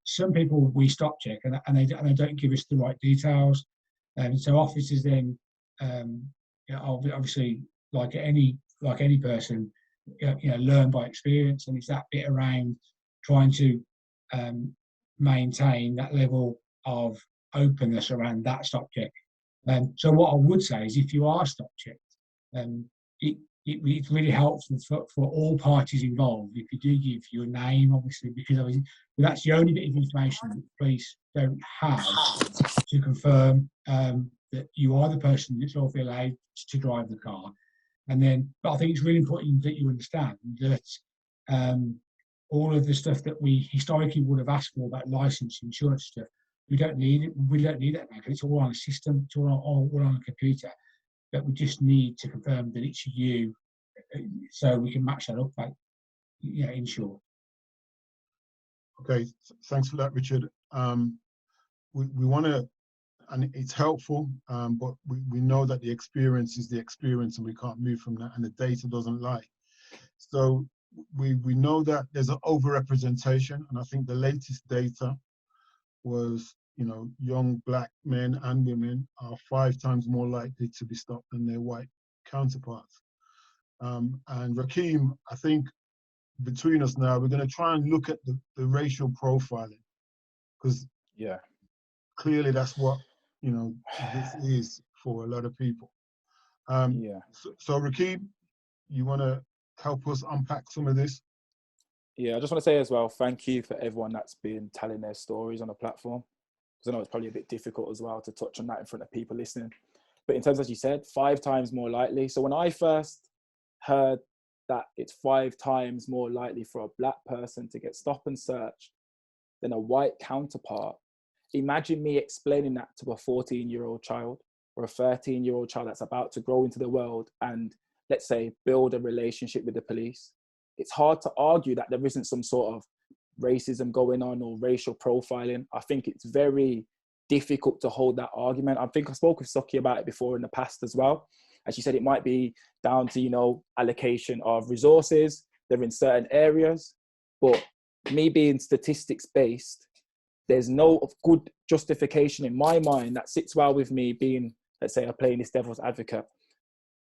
some people we stop check and they don't give us the right details, and so officers then obviously like any person, learn by experience, and it's that bit around trying to maintain that level of openness around that stop check. So what I would say is, if you are stop checked, it's really helpful for all parties involved if you do give your name, obviously, because obviously that's the only bit of information that the police don't have to confirm that you are the person that's lawfully allowed to drive the car. And then, but I think it's really important that you understand that all of the stuff that we historically would have asked for about license, insurance stuff, We don't need it. We don't need that now because it's all on a system. It's all on a computer. But we just need to confirm that it's you, so we can match that up. Like, yeah, in short. Okay, thanks for that, Richard. We want to, and it's helpful, but we know that the experience is the experience and we can't move from that, and the data doesn't lie. So we know that there's an overrepresentation, and I think the latest data was, you know, young black men and women are 5 times more likely to be stopped than their white counterparts. And Rakeem, I think between us now, we're going to try and look at the racial profiling, because yeah, clearly that's what, you know, this is for a lot of people. yeah. So Rakeem, you want to help us unpack some of this? Yeah, I just want to say as well, thank you for everyone that's been telling their stories on the platform, because I know it's probably a bit difficult as well to touch on that in front of people listening. But in terms, as you said, 5 times more likely. So when I first heard that it's 5 times more likely for a black person to get stop and searched than a white counterpart, imagine me explaining that to a 14-year-old child or a 13-year-old child that's about to grow into the world and, let's say, build a relationship with the police. It's hard to argue that there isn't some sort of racism going on or racial profiling. I think it's very difficult to hold that argument. I think I spoke with Suki about it before in the past as well. And she said it might be down to, you know, allocation of resources. They're in certain areas. But me being statistics based, there's no good justification in my mind that sits well with me being, let's say, I'm playing this devil's advocate,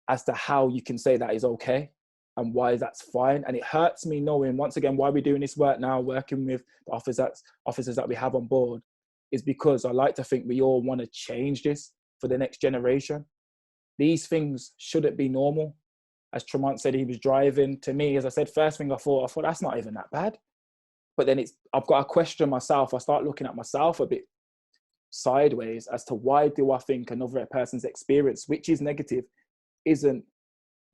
as to how you can say that is okay and why that's fine. And it hurts me knowing, once again, why we're doing this work now, working with the officers that we have on board, is because I like to think we all want to change this for the next generation. These things shouldn't be normal. As Tremont said, he was driving. To me, as I said, first thing I thought, that's not even that bad. But then I've got to question myself. I start looking at myself a bit sideways as to why do I think another person's experience, which is negative, isn't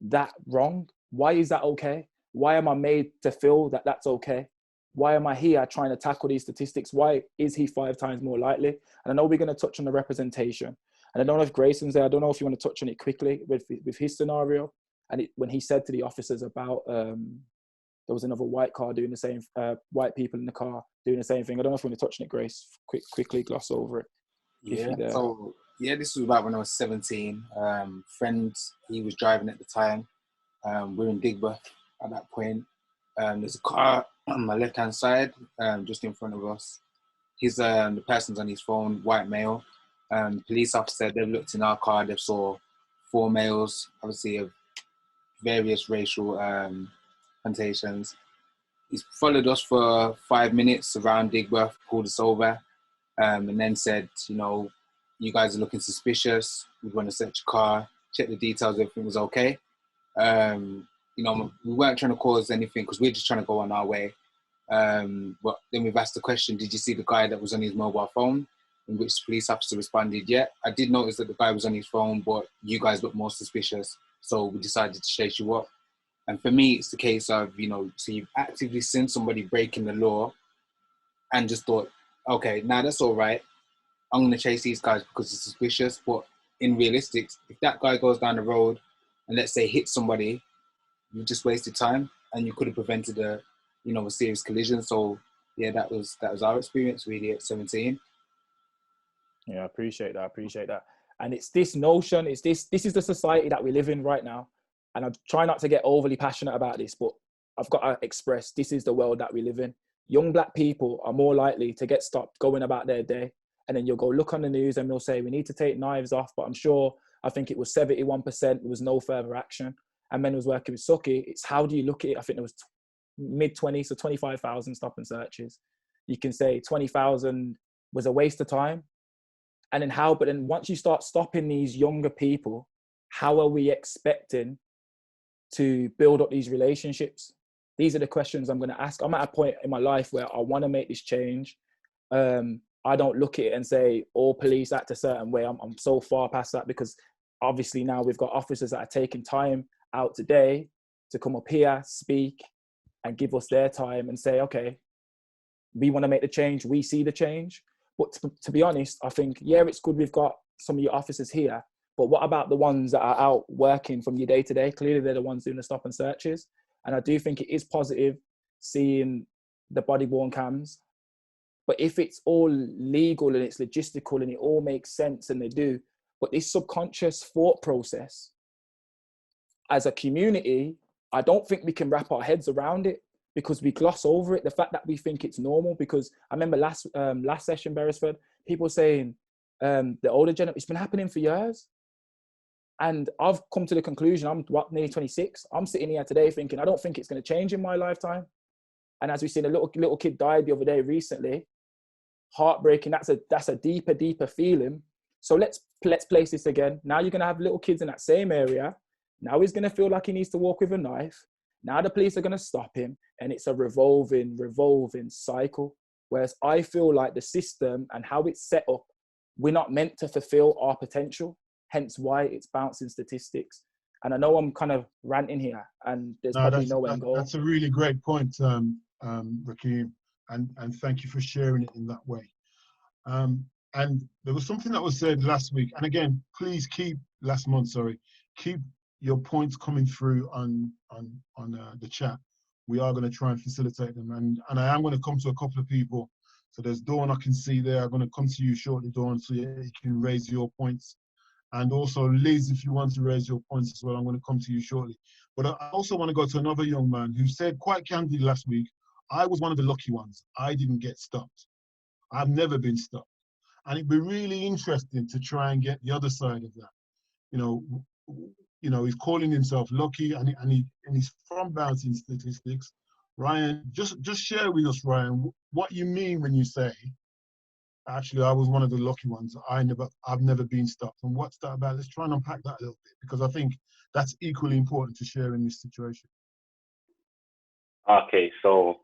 that wrong? Why is that okay? Why am I made to feel that that's okay? Why am I here trying to tackle these statistics? Why is he 5 times more likely? And I know we're going to touch on the representation. And I don't know if Grayson's there. I don't know if you want to touch on it quickly with his scenario. And when he said to the officers about there was another white car doing the same, white people in the car doing the same thing. I don't know if you want to touch on it, Grace. Quickly gloss over it. Yeah. So yeah, this was about when I was 17. Friend, he was driving at the time. We're in Digbeth at that point. There's a car on my left-hand side, just in front of us. He's the person's on his phone, white male. Police officer, they've looked in our car, they saw 4 males, obviously of various racial connotations. He's followed us for 5 minutes around Digbeth, pulled us over, and then said, you know, you guys are looking suspicious. We want to search your car, check the details, everything was okay. You know, we weren't trying to cause anything because we're just trying to go on our way. But then we've asked the question, did you see the guy that was on his mobile phone? In which the police officer responded, yeah, I did notice that the guy was on his phone, but you guys look more suspicious. So we decided to chase you up. And for me, it's the case of, you know, so you've actively seen somebody breaking the law and just thought, okay, now that's all right. I'm going to chase these guys because it's suspicious. But in realistics, if that guy goes down the road and let's say hits somebody, you just wasted time and you could have prevented a serious collision. So yeah, that was our experience really at 17. Yeah, I appreciate that. And it's this notion, this is the society that we live in right now. And I try not to get overly passionate about this, but I've got to express, this is the world that we live in. Young black people are more likely to get stopped going about their day. And then you'll go look on the news and they'll say, we need to take knives off. But I think it was 71%, there was no further action. And then was working with Suki, it's how do you look at it? I think there was mid-20s, so 25,000 stop and searches. You can say 20,000 was a waste of time. And then but then once you start stopping these younger people, how are we expecting to build up these relationships? These are the questions I'm going to ask. I'm at a point in my life where I want to make this change. I don't look at it and say, all police act a certain way. I'm so far past that, because obviously now we've got officers that are taking time out today to come up here, speak, and give us their time and say, okay, we want to make the change. We see the change. But to be honest, I think, yeah, it's good we've got some of your officers here, but what about the ones that are out working from your day to day? Clearly, they're the ones doing the stop and searches. And I do think it is positive seeing the body-worn cams. But if it's all legal and it's logistical and it all makes sense and they do, but this subconscious thought process, as a community, I don't think we can wrap our heads around it because we gloss over it. The fact that we think it's normal, because I remember last session, Beresford, people saying the older generation, it's been happening for years. And I've come to the conclusion, I'm nearly 26. I'm sitting here today thinking, I don't think it's going to change in my lifetime. And as we've seen, a little kid died the other day recently. Heartbreaking. That's a deeper feeling. So let's place this again. Now you're going to have little kids in that same area. Now he's going to feel like he needs to walk with a knife. Now the police are going to stop him. And it's a revolving cycle. Whereas I feel like the system and how it's set up, we're not meant to fulfill our potential. Hence why it's bouncing statistics. And I know I'm kind of ranting here, and there's probably no end goal. That's a really great point, Rakeem, and thank you for sharing it in that way. And there was something that was said last week, and again, please keep your points coming through on the chat. We are going to try and facilitate them, and I am going to come to a couple of people. So there's Dawn I can see there. I'm going to come to you shortly, Dawn, so you can raise your points. And also, Liz, if you want to raise your points as well, I'm going to come to you shortly. But I also want to go to another young man who said quite candidly last week, I was one of the lucky ones. I didn't get stopped. I've never been stopped. And it'd be really interesting to try and get the other side of that. You know, he's calling himself lucky, and he's from bouncing statistics. Ryan, just share with us, Ryan, what you mean when you say, actually, I was one of the lucky ones. I've never been stopped. And what's that about? Let's try and unpack that a little bit, because I think that's equally important to share in this situation. Okay, so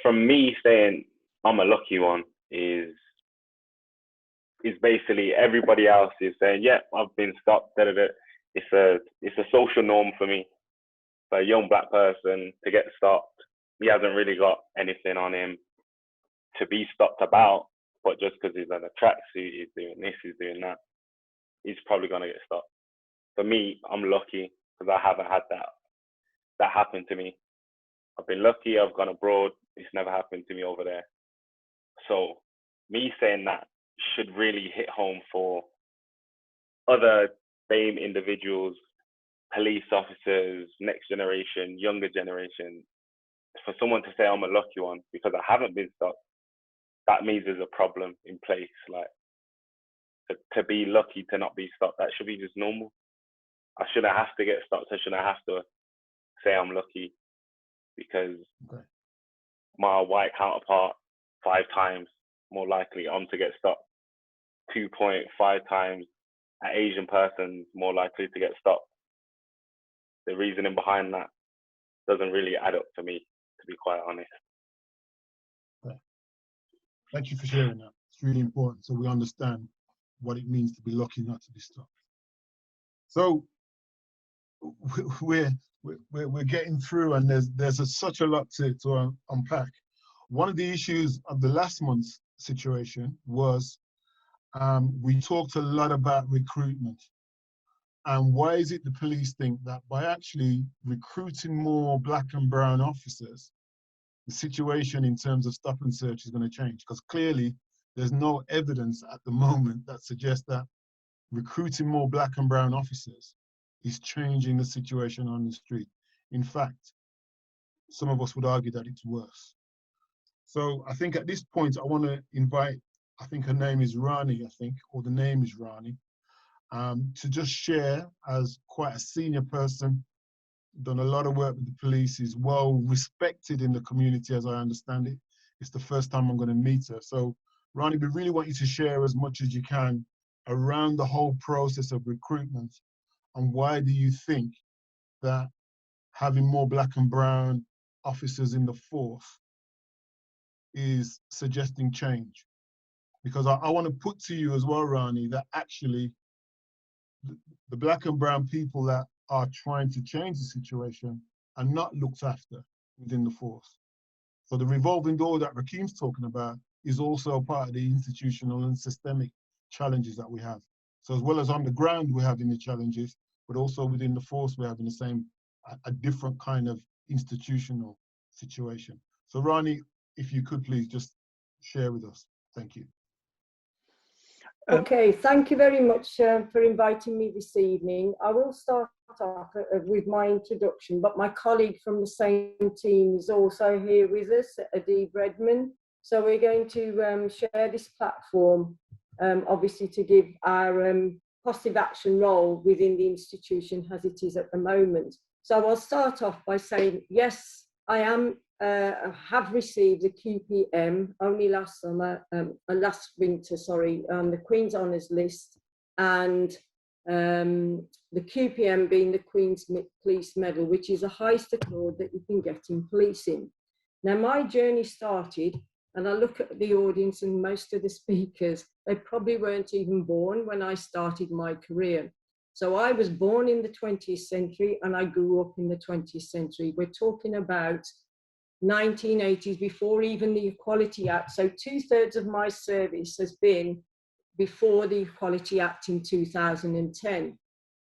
from me saying I'm a lucky one is basically everybody else is saying, yeah, I've been stopped. It's a social norm for me. For a young black person to get stopped, he hasn't really got anything on him to be stopped about, but just because he's in a tracksuit, he's doing this, he's doing that, he's probably gonna get stopped. For me, I'm lucky because I haven't had that happen to me. I've been lucky, I've gone abroad, it's never happened to me over there. So me saying that should really hit home for other same individuals, police officers, next generation, younger generation. For someone to say I'm a lucky one because I haven't been stopped, that means there's a problem in place. Like, to be lucky to not be stopped, that should be just normal. I shouldn't have to get stopped. I shouldn't have to say I'm lucky because my white counterpart 5 times more likely on to get stopped, 2.5 times an Asian person more likely to get stopped. The reasoning behind that doesn't really add up to me, to be quite honest. Thank you for sharing that. It's really important so we understand what it means to be lucky not to be stopped. So we're getting through, and there's such a lot to unpack. One of the issues of the last month's situation was we talked a lot about recruitment. And why is it the police think that by actually recruiting more black and brown officers, the situation in terms of stop and search is going to change? Because clearly there's no evidence at the moment that suggests that recruiting more black and brown officers is changing the situation on the street. In fact, some of us would argue that it's worse. So I think at this point, I want to invite, I think her name is Rani, or the name is Rani, to just share as quite a senior person, done a lot of work with the police, is well respected in the community as I understand it. It's the first time I'm going to meet her. So Rani, we really want you to share as much as you can around the whole process of recruitment, and why do you think that having more black and brown officers in the force is suggesting change? Because I want to put to you as well, Rani, that actually the black and brown people that are trying to change the situation are not looked after within the force. So the revolving door that Rakeem's talking about is also part of the institutional and systemic challenges that we have. So as well as on the ground we're having the challenges, but also within the force we're having the same, a different kind of institutional situation. So Rani, if you could please just share with us. Thank you. Okay, thank you very much for inviting me this evening. I will start off with my introduction, but my colleague from the same team is also here with us, Adib Redmond. So we're going to share this platform, obviously to give our positive action role within the institution as it is at the moment. So I'll start off by saying, yes, I have received a QPM only last winter, on the Queen's Honours List, and the QPM being the Queen's Police Medal, which is the highest award that you can get in policing. Now, my journey started, and I look at the audience and most of the speakers, they probably weren't even born when I started my career. So I was born in the 20th century and I grew up in the 20th century. We're talking about 1980s, before even the Equality Act. So 2/3 of my service has been before the Equality Act in 2010.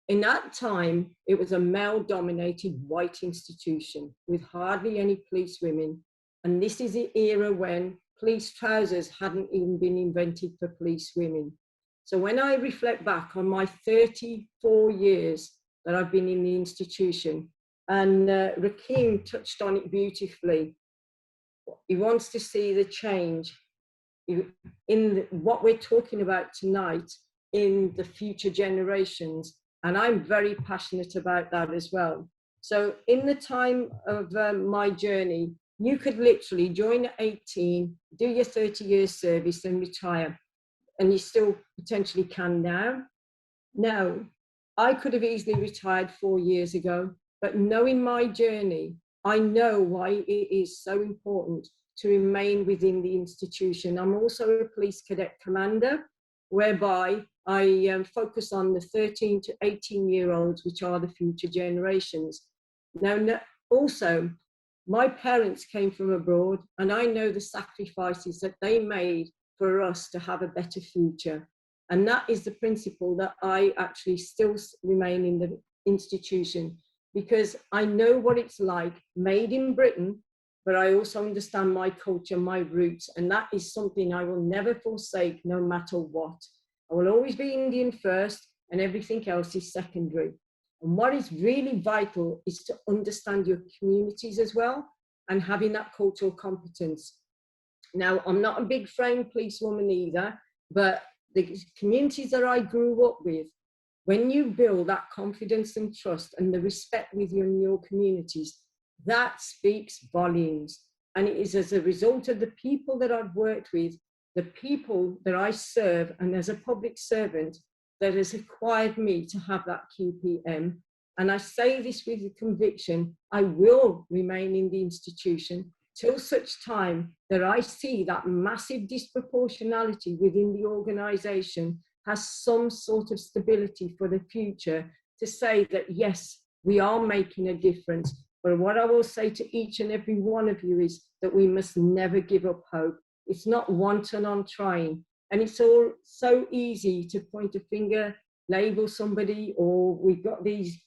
In that time, it was a male-dominated white institution with hardly any police women. And this is the era when police trousers hadn't even been invented for police women. So when I reflect back on my 34 years that I've been in the institution, and Rakeem touched on it beautifully, he wants to see the change in what we're talking about tonight in the future generations. And I'm very passionate about that as well. So in the time of my journey, you could literally join at 18, do your 30 years service and retire. And you still potentially can now. Now, I could have easily retired 4 years ago, but knowing my journey, I know why it is so important to remain within the institution. I'm also a police cadet commander, whereby I focus on the 13 to 18-year-olds, which are the future generations. Now, also, my parents came from abroad, and I know the sacrifices that they made for us to have a better future. And that is the principle that I actually still remain in the institution, because I know what it's like, made in Britain, but I also understand my culture, my roots, and that is something I will never forsake no matter what. I will always be Indian first, and everything else is secondary. And what is really vital is to understand your communities as well, and having that cultural competence. Now, I'm not a big frame policewoman either, but the communities that I grew up with, when you build that confidence and trust and the respect within your communities, that speaks volumes. And it is as a result of the people that I've worked with, the people that I serve, and as a public servant, that has acquired me to have that QPM. And I say this with the conviction, I will remain in the institution till such time that I see that massive disproportionality within the organisation has some sort of stability for the future to say that, yes, we are making a difference. But what I will say to each and every one of you is that we must never give up hope. It's not wanton on trying. And it's all so easy to point a finger, label somebody, or we've got these,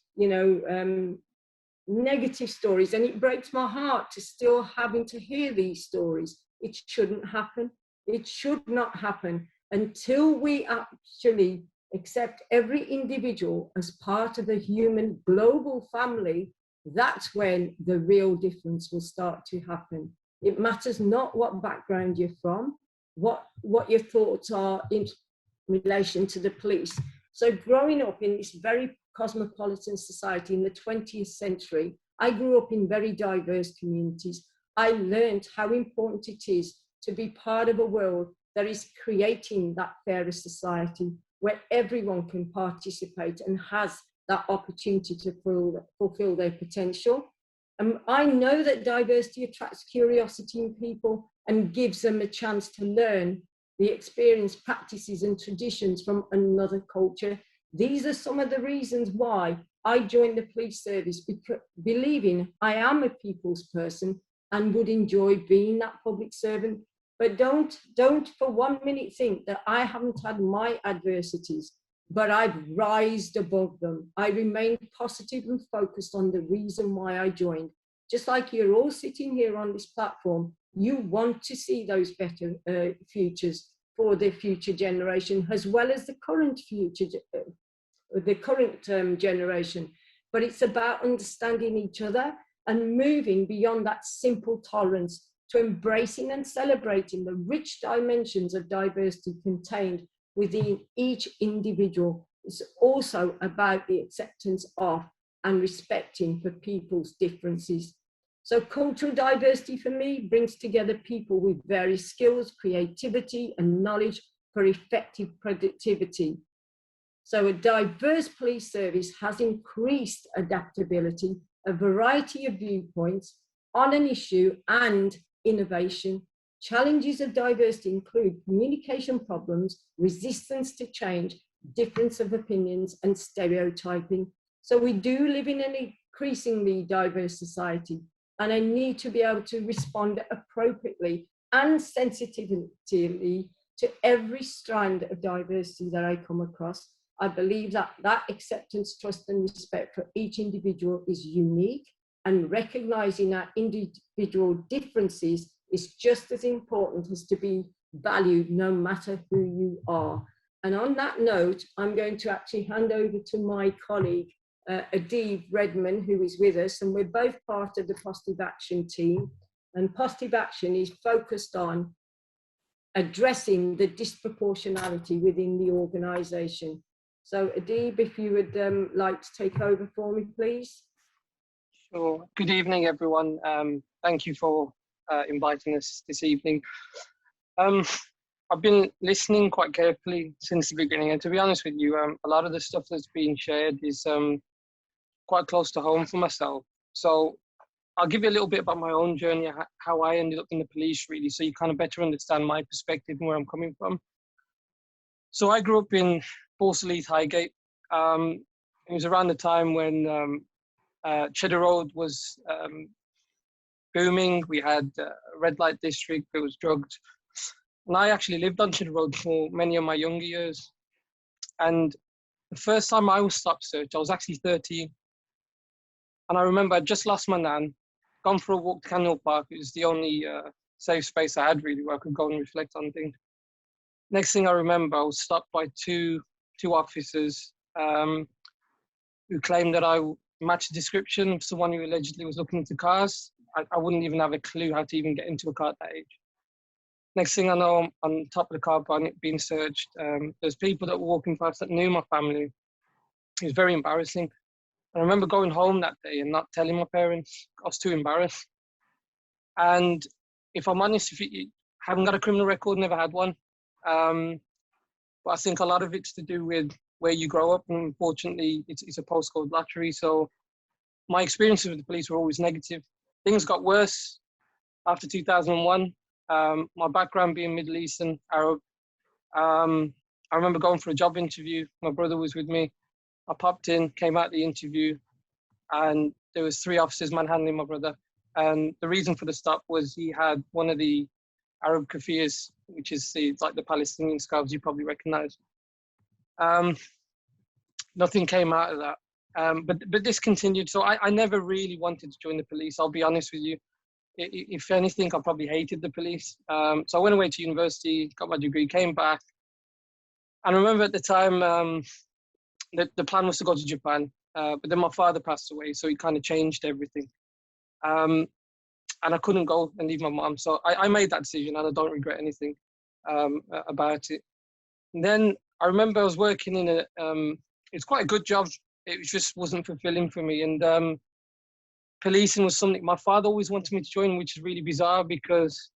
negative stories, and it breaks my heart to still having to hear these stories. It shouldn't happen. It should not happen until we actually accept every individual as part of the human global family. That's when the real difference will start to happen. It matters not what background you're from, what your thoughts are in relation to the police. So growing up in this very cosmopolitan society in the 20th century, I grew up in very diverse communities. I learned how important it is to be part of a world that is creating that fairer society where everyone can participate and has that opportunity to fulfill their potential. And I know that diversity attracts curiosity in people and gives them a chance to learn the experience, practices and traditions from another culture. These are some of the reasons why I joined the police service, because believing I am a people's person and would enjoy being that public servant. But don't for 1 minute think that I haven't had my adversities, but I've rised above them. I remain positive and focused on the reason why I joined. Just like you're all sitting here on this platform, you want to see those better futures for the future generation, as well as the current generation. But it's about understanding each other and moving beyond that simple tolerance to embracing and celebrating the rich dimensions of diversity contained within each individual. It's also about the acceptance of and respecting for people's differences. So cultural diversity for me brings together people with various skills, creativity, and knowledge for effective productivity. So a diverse police service has increased adaptability, a variety of viewpoints on an issue, and innovation. Challenges of diversity include communication problems, resistance to change, difference of opinions, and stereotyping. So we do live in an increasingly diverse society, and I need to be able to respond appropriately and sensitively to every strand of diversity that I come across. I believe that acceptance, trust, and respect for each individual is unique, and recognizing our individual differences is just as important as to be valued no matter who you are. And on that note, I'm going to actually hand over to my colleague, Adib Redman, who is with us, and we're both part of the Positive Action team. And Positive Action is focused on addressing the disproportionality within the organisation. So Adib, if you would like to take over for me, please. Sure. Good evening, everyone. Thank you for inviting us this evening. I've been listening quite carefully since the beginning, and to be honest with you, a lot of the stuff that's being shared is quite close to home for myself. So I'll give you a little bit about my own journey, how I ended up in the police, really, so you kind of better understand my perspective and where I'm coming from. So I grew up in Borseley, Highgate. It was around the time when Cheddar Road was booming. We had a red light district, there was drugs. And I actually lived on Cheddar Road for many of my younger years. And the first time I was stop searched, I was actually 13. And I remember I just lost my nan, gone for a walk to Cannon Park. It was the only safe space I had, really, where I could go and reflect on things. Next thing I remember, I was stopped by two officers who claimed that I matched the description of someone who allegedly was looking into cars. I wouldn't even have a clue how to even get into a car at that age. Next thing I know, I'm on top of the car bonnet being searched. There's people that were walking past that knew my family. It was very embarrassing. I remember going home that day and not telling my parents. I was too embarrassed. And if I'm honest, if you haven't got a criminal record, never had one. But I think a lot of it's to do with where you grow up. And unfortunately, it's a postcode lottery. So my experiences with the police were always negative. Things got worse after 2001. My background being Middle Eastern, Arab. I remember going for a job interview. My brother was with me. I popped in, came out the interview, and there was 3 officers manhandling my brother. And the reason for the stop was he had one of the Arab kafirs, which is like the Palestinian scarves you probably recognize. Nothing came out of that. But this continued. So I never really wanted to join the police, I'll be honest with you. If anything, I probably hated the police. So I went away to university, got my degree, came back. And I remember at the time, the plan was to go to Japan, but then my father passed away, so he kind of changed everything. And I couldn't go and leave my mom, so I made that decision, and I don't regret anything about it. And then I remember I was working in it's quite a good job. It just wasn't fulfilling for me, and policing was something my father always wanted me to join, which is really bizarre because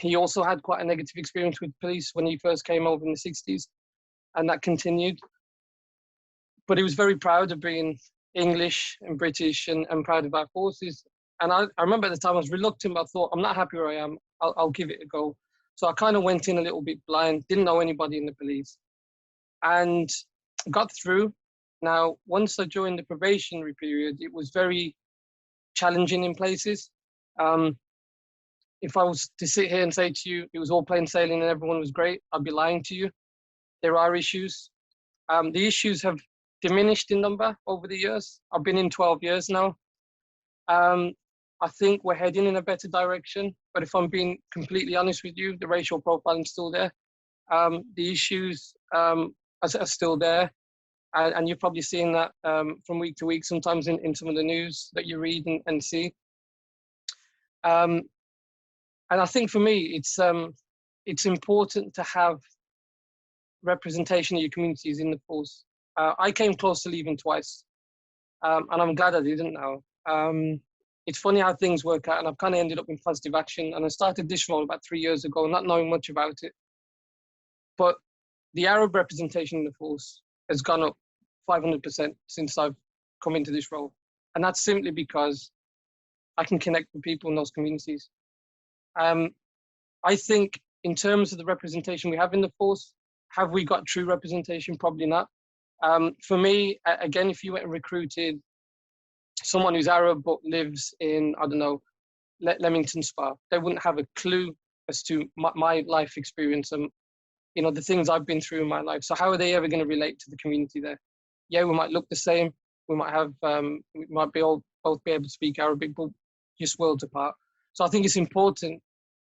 he also had quite a negative experience with police when he first came over in the 60s, and that continued. But he was very proud of being English and British and proud of our forces. And I remember at the time I was reluctant, but I thought, I'm not happy where I am, I'll give it a go. So I kind of went in a little bit blind, didn't know anybody in the police, and got through. Now, once I joined the probationary period, it was very challenging in places. if I was to sit here and say to you it was all plain sailing and everyone was great, I'd be lying to you. There are issues. The issues have diminished in number over the years. I've been in 12 years now. I think we're heading in a better direction, but if I'm being completely honest with you, the racial profiling is still there. The issues are still there, and you're probably seeing that from week to week, sometimes in some of the news that you read and see. And I think for me, it's important to have representation of your communities in the force. I came close to leaving twice, and I'm glad I didn't now. It's funny how things work out, and I've kind of ended up in positive action, and I started this role about 3 years ago, not knowing much about it. But the Arab representation in the force has gone up 500% since I've come into this role. And that's simply because I can connect with people in those communities. I think in terms of the representation we have in the force, have we got true representation? Probably not. For me, again, if you went and recruited someone who's Arab but lives in, I don't know, Leamington Spa, they wouldn't have a clue as to my life experience and, you know, the things I've been through in my life. So how are they ever going to relate to the community there? Yeah, we might look the same. We might have, we might be both be able to speak Arabic, but just worlds apart. So I think it's important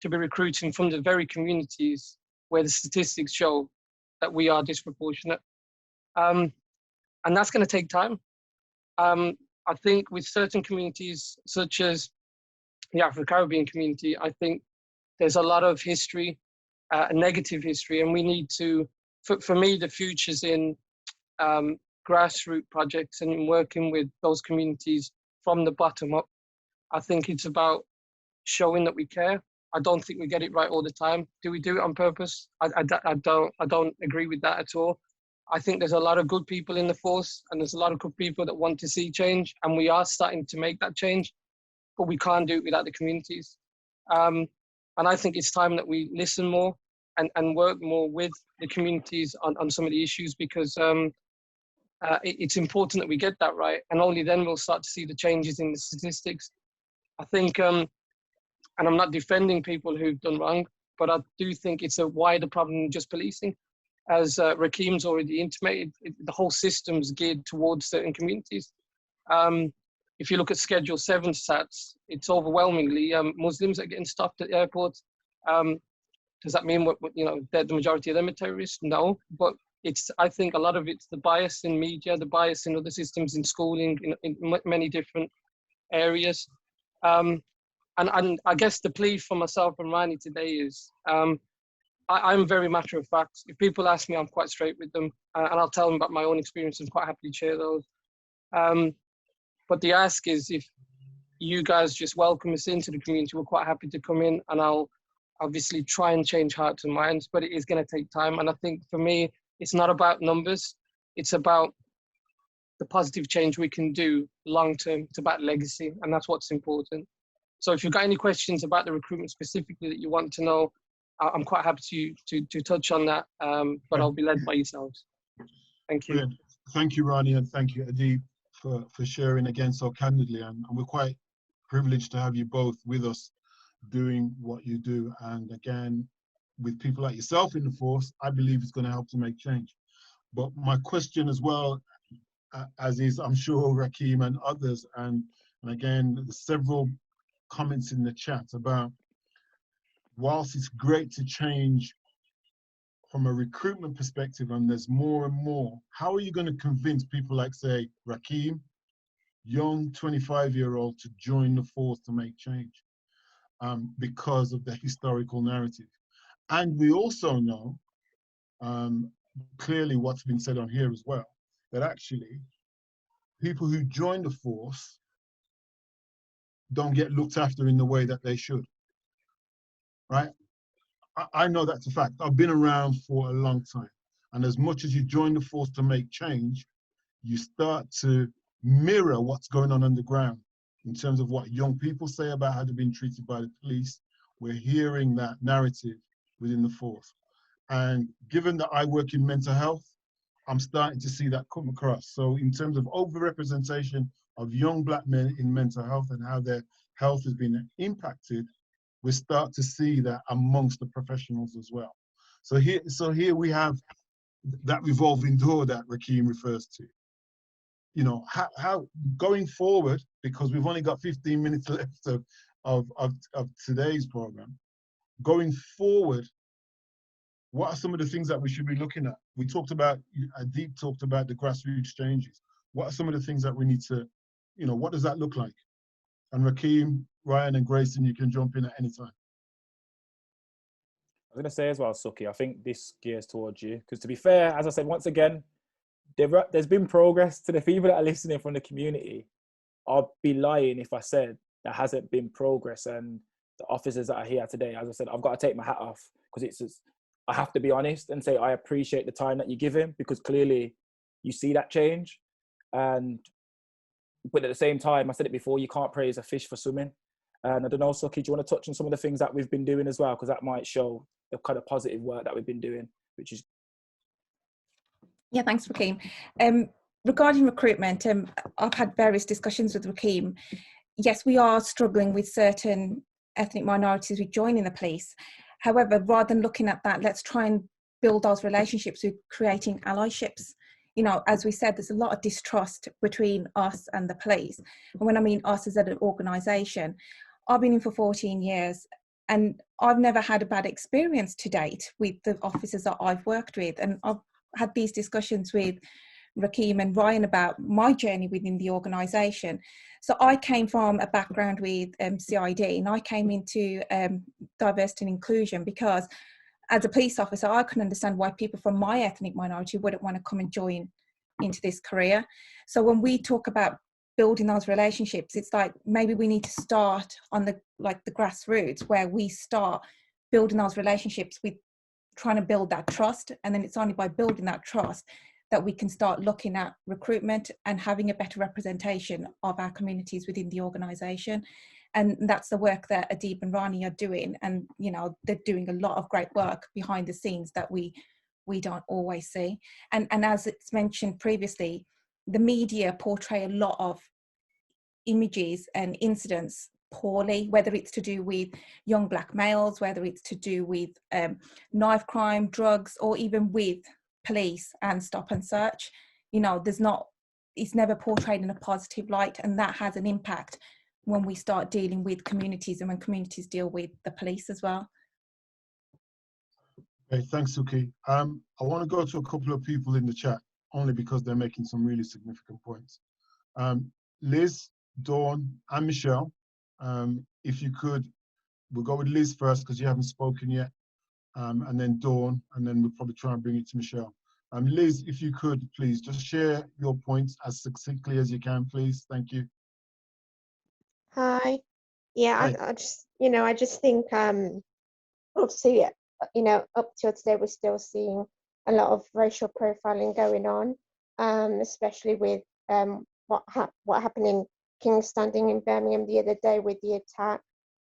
to be recruiting from the very communities where the statistics show that we are disproportionate. And that's going to take time. I think with certain communities, such as the Afro-Caribbean community, I think there's a lot of history, a negative history, and we need to, for me, the future's in grassroots projects and in working with those communities from the bottom up. I think it's about showing that we care. I don't think we get it right all the time. Do we do it on purpose? I don't agree with that at all. I think there's a lot of good people in the force, and there's a lot of good people that want to see change, and we are starting to make that change, but we can't do it without the communities. And I think it's time that we listen more and work more with the communities on some of the issues, because it's important that we get that right, and only then we'll start to see the changes in the statistics. I think, and I'm not defending people who've done wrong, but I do think it's a wider problem than just policing. As Rakeem's already intimated, the whole system's geared towards certain communities. If you look at Schedule 7 stats, it's overwhelmingly Muslims that are getting stopped at airports. Does that mean that the majority of them are terrorists? No, but I think a lot of it's the bias in media, the bias in other systems, in schooling, in many different areas. And I guess the plea for myself and Rani today is, I'm very matter of fact. If people ask me, I'm quite straight with them, and I'll tell them about my own experiences and quite happily share those. But the ask is, if you guys just welcome us into the community, we're quite happy to come in, and I'll obviously try and change hearts and minds, but it is going to take time. And I think for me, it's not about numbers. It's about the positive change we can do long term. It's about legacy, and that's what's important. So if you've got any questions about the recruitment specifically that you want to know, I'm quite happy to touch on that, but I'll be led by yourselves. Thank you. Brilliant. Thank you, Rani, and thank you, Adib, for sharing again so candidly. And we're quite privileged to have you both with us doing what you do. And again, with people like yourself in the force, I believe it's going to help to make change. But my question as well, as is, I'm sure, Rakeem and others, and again, several comments in the chat about, whilst it's great to change from a recruitment perspective, and there's more and more, how are you going to convince people like, say, Rakeem, young 25-year-old, to join the force to make change because of the historical narrative? And we also know, clearly what's been said on here as well, that actually people who join the force don't get looked after in the way that they should. Right? I know that's a fact. I've been around for a long time. And as much as you join the force to make change, you start to mirror what's going on the ground in terms of what young people say about how they're being treated by the police. We're hearing that narrative within the force. And given that I work in mental health, I'm starting to see that come across. So in terms of overrepresentation of young Black men in mental health and how their health has been impacted, we start to see that amongst the professionals as well. So here we have that revolving door that Rakeem refers to. You know, how going forward, because we've only got 15 minutes left of today's program. Going forward, what are some of the things that we should be looking at? We talked about, Deep talked about the grassroots changes. What are some of the things that we need to, you know, what does that look like? And Rakeem, Ryan, and Grayson, you can jump in at any time. I was going to say as well, Suki, I think this gears towards you. Because to be fair, as I said, once again, there's been progress. To the people that are listening from the community, I'd be lying if I said there hasn't been progress. And the officers that are here today, as I said, I've got to take my hat off, because I have to be honest and say I appreciate the time that you give him, because clearly you see that change. But at the same time, I said it before, you can't praise a fish for swimming. And I don't know, Suki, do you want to touch on some of the things that we've been doing as well? Because that might show the kind of positive work that we've been doing, which is... Yeah, thanks, Rakeem. Regarding recruitment, I've had various discussions with Rakeem. Yes, we are struggling with certain ethnic minorities with joining the police. However, rather than looking at that, let's try and build those relationships with creating allyships. You know, as we said, there's a lot of distrust between us and the police. And when I mean us as an organisation, I've been in for 14 years and I've never had a bad experience to date with the officers that I've worked with. And I've had these discussions with Rakeem and Ryan about my journey within the organisation. So I came from a background with CID, and I came into diversity and inclusion because as a police officer, I can understand why people from my ethnic minority wouldn't want to come and join into this career. So when we talk about building those relationships, it's like maybe we need to start on the grassroots, where we start building those relationships with trying to build that trust. And then it's only by building that trust that we can start looking at recruitment and having a better representation of our communities within the organisation. And that's the work that Adib and Rani are doing. And, you know, they're doing a lot of great work behind the scenes that we don't always see. And as it's mentioned previously, the media portray a lot of images and incidents poorly, whether it's to do with young black males, whether it's to do with knife crime, drugs, or even with police and stop and search. You know, it's never portrayed in a positive light, and that has an impact when we start dealing with communities and when communities deal with the police as well. Okay, thanks, Suki. I want to go to a couple of people in the chat, only because they're making some really significant points. Liz, Dawn, and Michelle, if you could, we'll go with Liz first because you haven't spoken yet, and then Dawn, and then we'll probably try and bring it to Michelle. Liz, if you could, please, just share your points as succinctly as you can, please. Thank you. Hi. Yeah, I just think, obviously, up till today, we're still seeing a lot of racial profiling going on, especially with what happened in King's Standing in Birmingham the other day with the attack.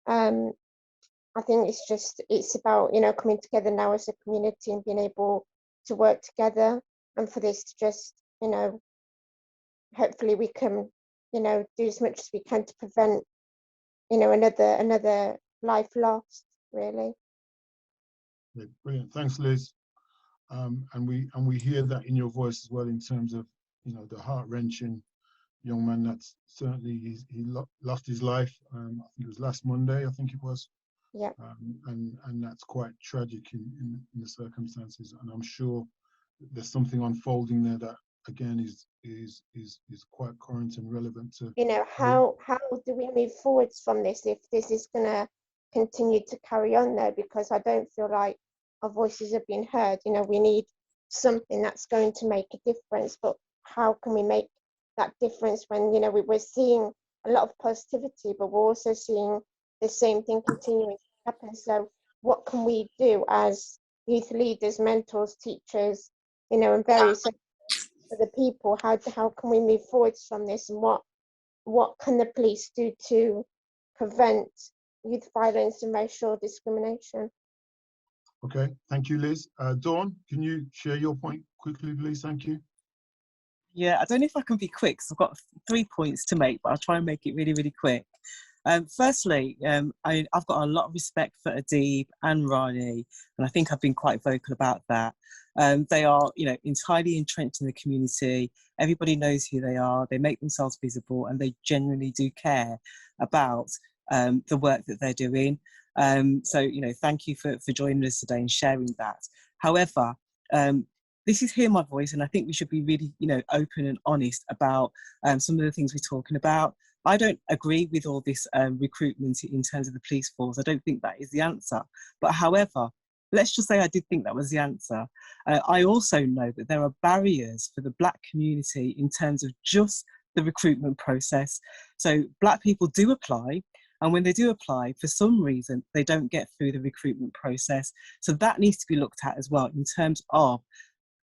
I think it's about, coming together now as a community and being able to work together, and for this to just, hopefully we can, do as much as we can to prevent, another life lost, really. Okay, brilliant. Thanks, Liz. And we hear that in your voice as well, in terms of, the heart-wrenching young man that's certainly he lost his life. I think it was last Monday, I think it was. Yeah. And that's quite tragic in the circumstances. And I'm sure there's something unfolding there that again is quite current and relevant to. How do we move forwards from this if this is gonna continue to carry on though? Because I don't feel like our voices have been heard. We need something that's going to make a difference. But how can we make that difference when we're seeing a lot of positivity, but we're also seeing the same thing continuing to happen? So what can we do as youth leaders, mentors, teachers, and various other people? How can we move forwards from this, and what can the police do to prevent youth violence and racial discrimination? Okay, thank you, Liz. Dawn, can you share your point quickly, please? Thank you. Yeah, I don't know if I can be quick, because I've got 3 points to make, but I'll try and make it really, really quick. Firstly, I've got a lot of respect for Adib and Rani, and I think I've been quite vocal about that. They are, entirely entrenched in the community. Everybody knows who they are. They make themselves visible, and they genuinely do care about the work that they're doing. So, thank you for joining us today and sharing that. However, this is Hear My Voice, and I think we should be really, open and honest about some of the things we're talking about. I don't agree with all this recruitment in terms of the police force. I don't think that is the answer. But however, let's just say I did think that was the answer. I also know that there are barriers for the Black community in terms of just the recruitment process. So Black people do apply, and when they do apply, for some reason, they don't get through the recruitment process. So that needs to be looked at as well in terms of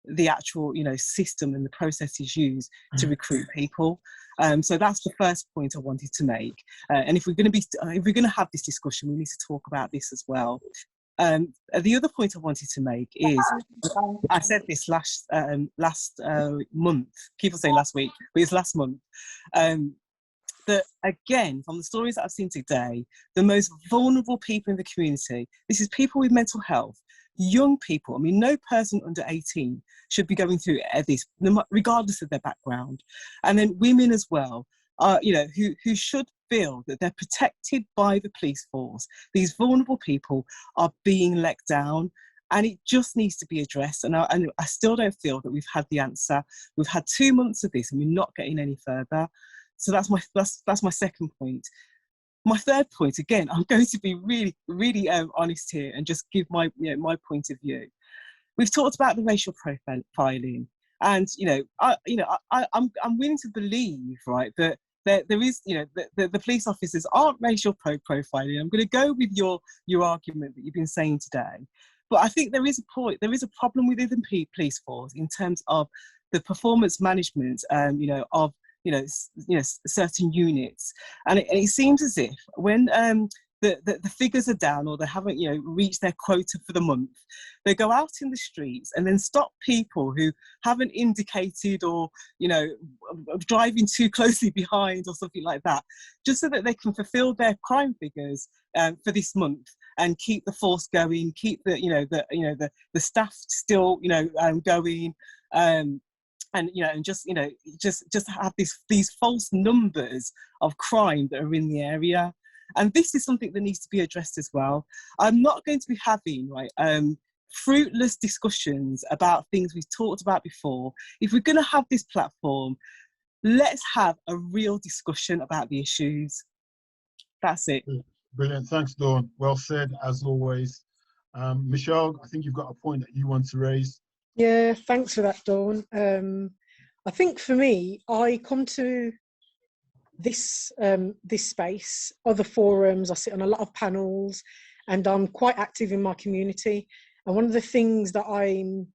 the actual, system and the processes used to recruit people. So that's the first point I wanted to make. And if we're going to have this discussion, we need to talk about this as well. The other point I wanted to make is, I said this last month. People say last week, but it's last month. That again, from the stories that I've seen today, the most vulnerable people in the community, this is people with mental health, young people. I mean, no person under 18 should be going through this, regardless of their background. And then women as well, who should feel that they're protected by the police force. These vulnerable people are being let down, and it just needs to be addressed. And I still don't feel that we've had the answer. We've had 2 months of this, and we're not getting any further. So that's my second point. My third point, again, I'm going to be really, really honest here and just give my point of view. We've talked about the racial profiling, and I'm willing to believe, right, that there is, the police officers aren't racial profiling. I'm going to go with your argument that you've been saying today, but I think there is a problem within the police force in terms of the performance management, of certain units, and it seems as if when the figures are down, or they haven't reached their quota for the month, they go out in the streets and then stop people who haven't indicated, or driving too closely behind or something like that, just so that they can fulfill their crime figures for this month and keep the force going, keep the staff still going. And just have these false numbers of crime that are in the area. And this is something that needs to be addressed as well. I'm not going to be having fruitless discussions about things we've talked about before. If we're going to have this platform, let's have a real discussion about the issues. That's it. Brilliant. Thanks, Dawn. Well said, as always. Michelle, I think you've got a point that you want to raise. Yeah, thanks for that, Dawn. I think for me, I come to this space, other forums, I sit on a lot of panels, and I'm quite active in my community. And one of the things that I'm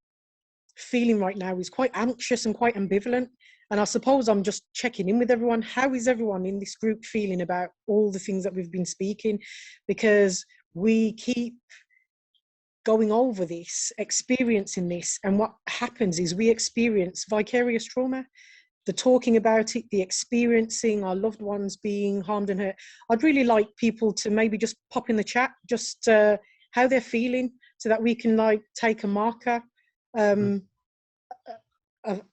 feeling right now is quite anxious and quite ambivalent. And I suppose I'm just checking in with everyone. How is everyone in this group feeling about all the things that we've been speaking? Because we keep going over this, experiencing this, and what happens is we experience vicarious trauma. The talking about it, the experiencing our loved ones being harmed and hurt. I'd really like people to maybe just pop in the chat, just how they're feeling, so that we can take a marker of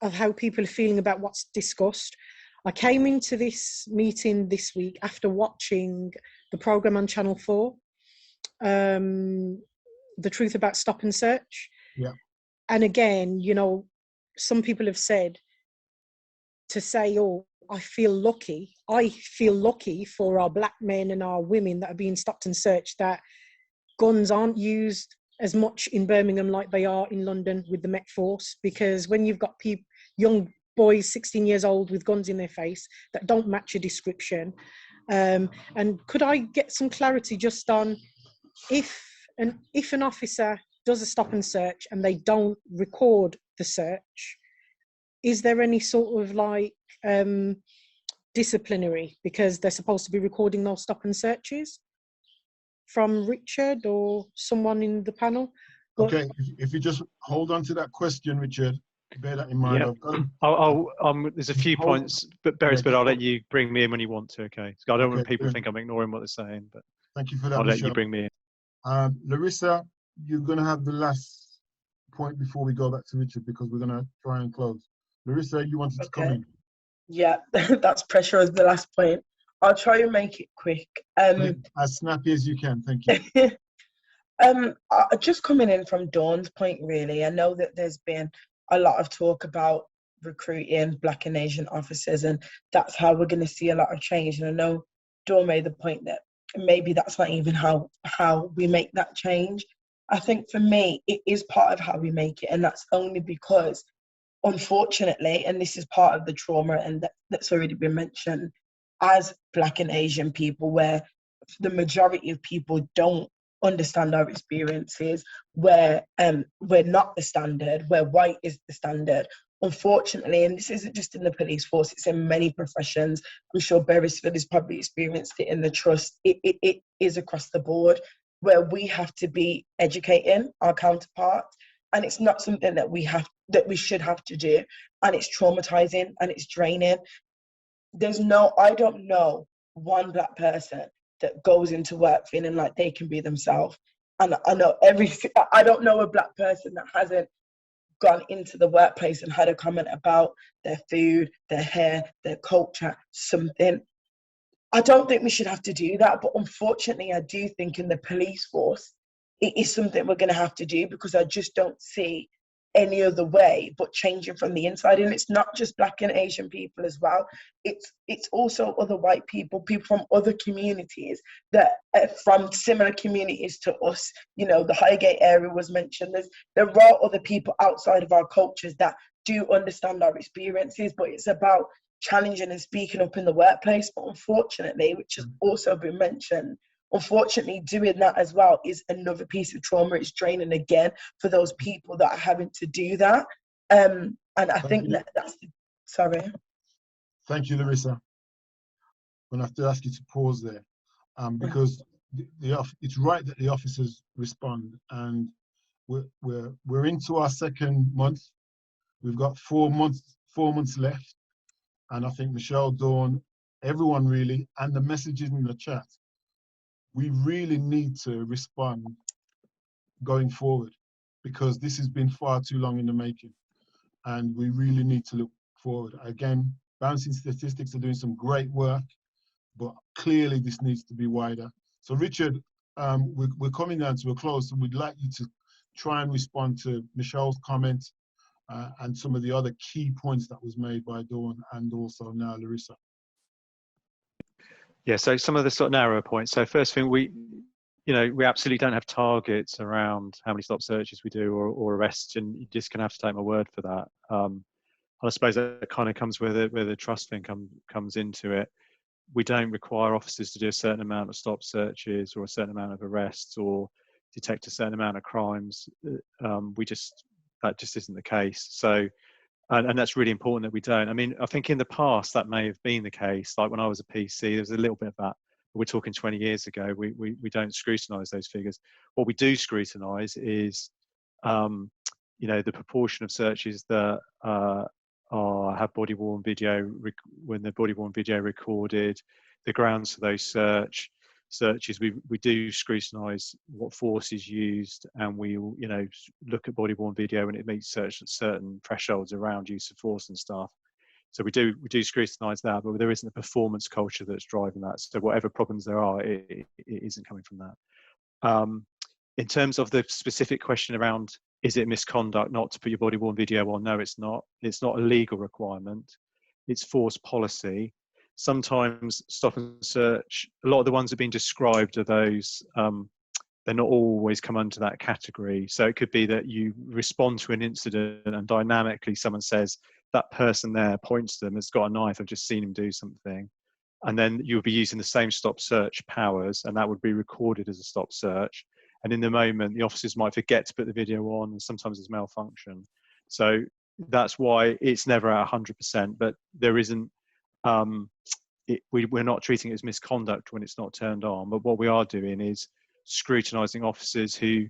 how people are feeling about what's discussed. I came into this meeting this week after watching the programme on Channel 4, The Truth About Stop and Search. Yeah. And again, some people have said, to say, oh, I feel lucky for our Black men and our women that are being stopped and searched, that guns aren't used as much in Birmingham like they are in London with the Met Force. Because when you've got young boys 16 years old with guns in their face that don't match a description, and could I get some clarity just on if an officer does a stop and search and they don't record the search, is there any sort of disciplinary, because they're supposed to be recording those stop and searches? From Richard or someone in the panel. Okay, if you just hold on to that question, Richard. bear that in mind. Yeah. I've got, There's a few hold- points, but Beres, but yeah, I'll let you bring me in when you want to. Okay. So I don't okay, want people to brilliant. think I'm ignoring what they're saying, but Thank you for that, I'll let you Michelle. bring me in. Larissa, you're going to have the last point before we go back to Richard, because we're going to try and close. Larissa, you wanted to come Okay. in. Yeah, that's pressure as the last point. I'll try and make it quick. As snappy as you can. Thank you. Just coming in from Dawn's point, really, I know that there's been a lot of talk about recruiting Black and Asian officers, and that's how we're going to see a lot of change. And I know Dawn made the point that maybe that's not even how we make that change. I think for me, it is part of how we make it, and that's only because, unfortunately, and this is part of the trauma, and that's already been mentioned, as Black and Asian people, where the majority of people don't understand our experiences, where we're not the standard, where white is the standard. Unfortunately, and this isn't just in the police force, it's in many professions. I'm sure Beresford has probably experienced it in the trust. It is across the board, where we have to be educating our counterparts, and it's not something that we should have to do, and it's traumatizing and it's draining. I don't know one Black person that goes into work feeling like they can be themselves. And I don't know a Black person that hasn't gone into the workplace and had a comment about their food, their hair, their culture, something. I don't think we should have to do that, but unfortunately, I do think in the police force, it is something we're going to have to do, because I just don't see any other way but changing from the inside. And it's not just Black and Asian people as well. It's also other white people from other communities that from similar communities to us. You know, the Highgate area was mentioned. There are other people outside of our cultures that do understand our experiences, but it's about challenging and speaking up in the workplace. But unfortunately, which has also been mentioned, unfortunately, doing that as well is another piece of trauma. It's draining again for those people that are having to do that. And I think that's sorry. Thank you, Larissa. I'm going to have to ask you to pause there, because it's right that the officers respond, and we're into our second month. We've got 4 months left, and I think Michelle, Dawn, everyone really, and the messages in the chat, we really need to respond going forward, because this has been far too long in the making, and we really need to look forward. Again, Bouncing Statistics are doing some great work, but clearly this needs to be wider. So Richard, we're coming down to a close, so we'd like you to try and respond to Michelle's comment and some of the other key points that was made by Dawn and also now Larissa. Yeah, so some of the sort of narrower points. So first thing, we absolutely don't have targets around how many stop searches we do or arrests, and you're just gonna have to take my word for that. And I suppose that kind of comes where the trust thing comes into it. We don't require officers to do a certain amount of stop searches or a certain amount of arrests or detect a certain amount of crimes. That just isn't the case. So, and that's really important that we don't. I mean, I think in the past that may have been the case. Like when I was a PC, there was a little bit of that. We're talking 20 years ago. We don't scrutinise those figures. What we do scrutinise is, the proportion of searches that have body-worn video when the body-worn video recorded, the grounds for those searches. We do scrutinise what force is used, and we look at body-worn video when it meets certain thresholds around use of force and stuff. So we do scrutinise that, but there isn't a performance culture that's driving that. So whatever problems there are, it isn't coming from that. In terms of the specific question around, is it misconduct not to put your body-worn video on? No, it's not. It's not a legal requirement. It's force policy. Sometimes stop and search, a lot of the ones that have been described are those, they're not always come under that category. So it could be that you respond to an incident and dynamically someone says, that person there, points to them, has got a knife, I've just seen him do something. And then you'll be using the same stop search powers, and that would be recorded as a stop search. And in the moment, the officers might forget to put the video on, and sometimes there's malfunction. So that's why it's never at 100%, but there isn't, we're not treating it as misconduct when it's not turned on. But what we are doing is scrutinising officers who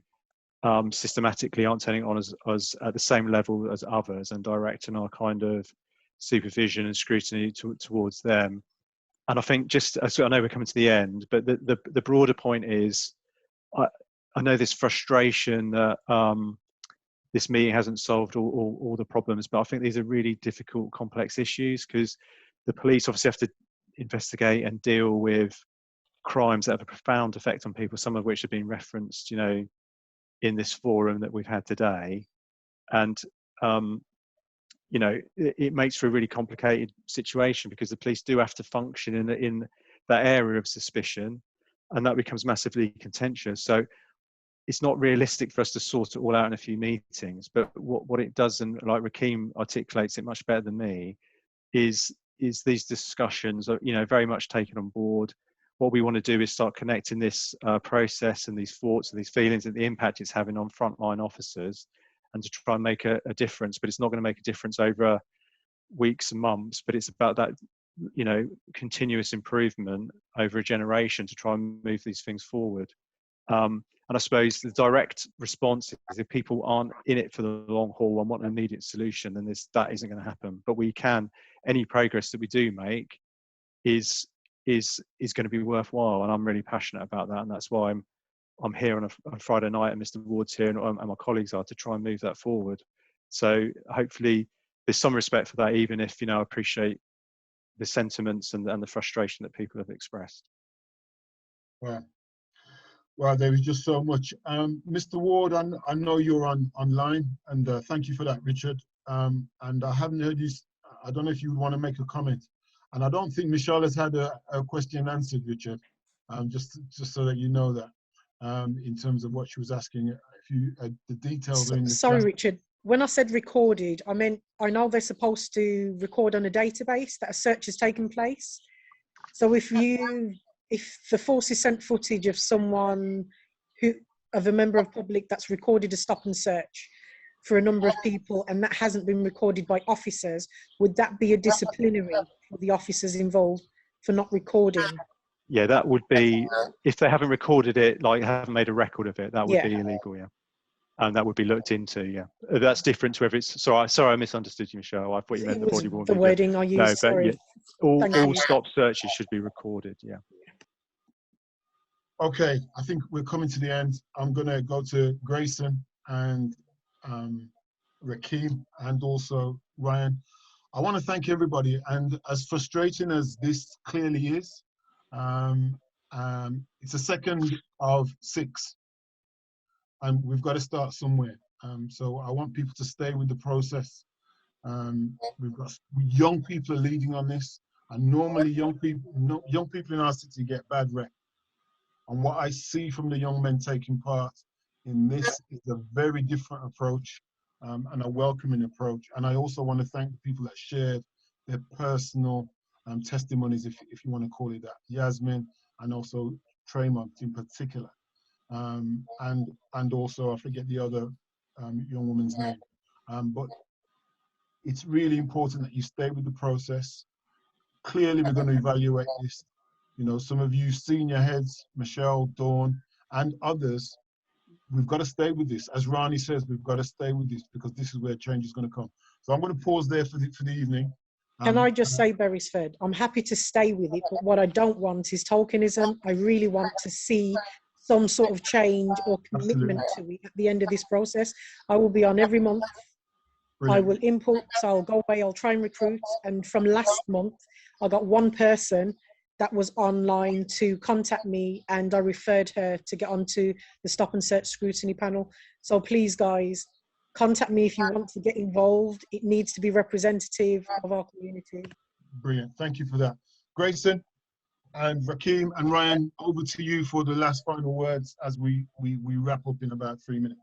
systematically aren't turning on as at the same level as others, and directing our kind of supervision and scrutiny towards them. And I think, just as I know we're coming to the end, but the broader point is, I know this frustration that this meeting hasn't solved all the problems, but I think these are really difficult, complex issues, because the police obviously have to investigate and deal with crimes that have a profound effect on people, some of which have been referenced, in this forum that we've had today. And it makes for a really complicated situation, because the police do have to function in that area of suspicion, and that becomes massively contentious. So it's not realistic for us to sort it all out in a few meetings. But what it does, and like Rakeem articulates it much better than me, is these discussions are, very much taken on board. What we want to do is start connecting this process and these thoughts and these feelings and the impact it's having on frontline officers, and to try and make a difference. But it's not going to make a difference over weeks and months, but it's about that, continuous improvement over a generation to try and move these things forward. And I suppose the direct response is, if people aren't in it for the long haul and want an immediate solution, then that isn't going to happen. But any progress that we do make is going to be worthwhile, and I'm really passionate about that, and that's why I'm here on a Friday night, and Mr. Ward's here, and my colleagues are, to try and move that forward. So hopefully there's some respect for that, even if I appreciate the sentiments and the frustration that people have expressed. Well, there is just so much. Mr. Ward, I know you're online, and thank you for that, Richard. And I haven't heard you. I don't know if you would want to make a comment. And I don't think Michelle has had a question answered, Richard. Just so that you know that, in terms of what she was asking, if you the details are in the Sorry, chat. Richard. When I said recorded, I meant I know they're supposed to record on a database that a search has taken place. So if the forces sent footage of someone of a member of public that's recorded a stop and search for a number of people, and that hasn't been recorded by officers, would that be a disciplinary for the officers involved for not recording? Yeah, that would be, if they haven't recorded it, like haven't made a record of it, that would be illegal, yeah. And that would be looked into, yeah. That's different to whether it's, sorry, I misunderstood you, Michelle. I thought you meant the body worn the video. wording I used, no, but sorry. Yeah, all stop searches should be recorded, yeah. Okay, I think we're coming to the end. I'm going to go to Grayson and Rakeem and also Ryan. I want to thank everybody, and as frustrating as this clearly is, it's a second of 6, and we've got to start somewhere. So I want people to stay with the process. We've got young people are leading on this, and normally young people in our city get bad rep. And what I see from the young men taking part in this is a very different approach, and a welcoming approach. And I also want to thank the people that shared their personal testimonies, if you want to call it that. Yasmin, and also Tremont in particular. And also, I forget the other young woman's name. But it's really important that you stay with the process. Clearly, we're going to evaluate this. Some of you senior heads, Michelle, Dawn, and others, we've got to stay with this. As Rani says, we've got to stay with this, because this is where change is going to come. So I'm going to pause there for the evening. Can I just say, Beresford, I'm happy to stay with it, but what I don't want is tokenism. I really want to see some sort of change or commitment to it at the end of this process. I will be on every month. Brilliant. I will input, so I'll go away, I'll try and recruit. And from last month, I got one person that was online to contact me, and I referred her to get onto the stop and search scrutiny panel. So please, guys, contact me if you want to get involved. It needs to be representative of our community. Brilliant, thank you for that. Grayson and Rakeem and Ryan, over to you for the last final words as we wrap up in about 3 minutes.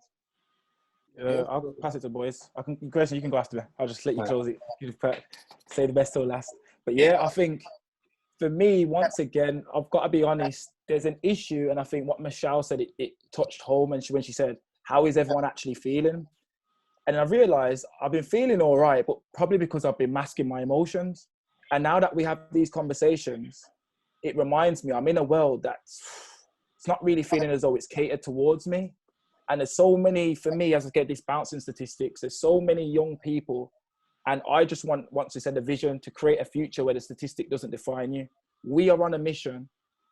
I'll pass it to boys. Grayson, you can go after me. I'll just let you close it. Say the best till last. But yeah, I think for me, once again, I've got to be honest, there's an issue, and I think what Michelle said, it touched home when she said, how is everyone actually feeling? And I realized I've been feeling all right, but probably because I've been masking my emotions. And now that we have these conversations, it reminds me I'm in a world it's not really feeling as though it's catered towards me. And there's so many, for me, as I get this bouncing statistics, there's so many young people. And I just want to set a vision to create a future where the statistic doesn't define you. We are on a mission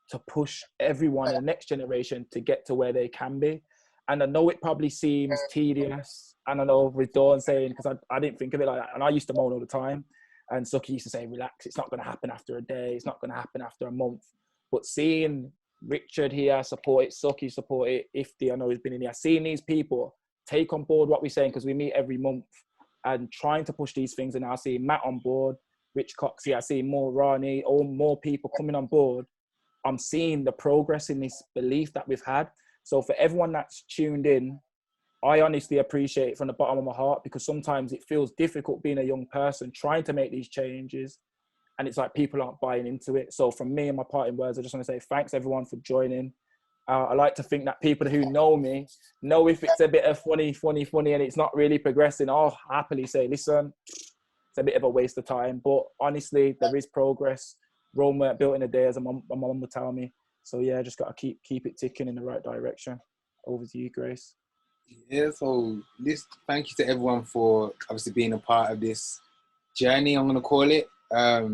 to push everyone in the next generation to get to where they can be. And I know it probably seems tedious. And I know with Dawn saying, because I didn't think of it like that. And I used to moan all the time. And Suki used to say, relax, it's not going to happen after a day. It's not going to happen after a month. But seeing Richard here support it, Suki support it, Ifti, I know he's been in here, seeing these people take on board what we're saying, because we meet every month, and trying to push these things. And I see Matt on board, Rich Cox here, I see more Rani, or more people coming on board. I'm seeing the progress in this belief that we've had. So for everyone that's tuned in, I honestly appreciate it from the bottom of my heart, because sometimes it feels difficult being a young person trying to make these changes, and it's like people aren't buying into it. So from me and my parting words, I just want to say thanks everyone for joining. I like to think that people who know me know if it's a bit of funny and it's not really progressing, I'll happily say, listen, it's a bit of a waste of time. But honestly, there is progress. Rome weren't built in a day, as my mum would tell me. So yeah, just got to keep it ticking in the right direction. Over to you, Grace. Yeah, so thank you to everyone for obviously being a part of this journey, I'm going to call it,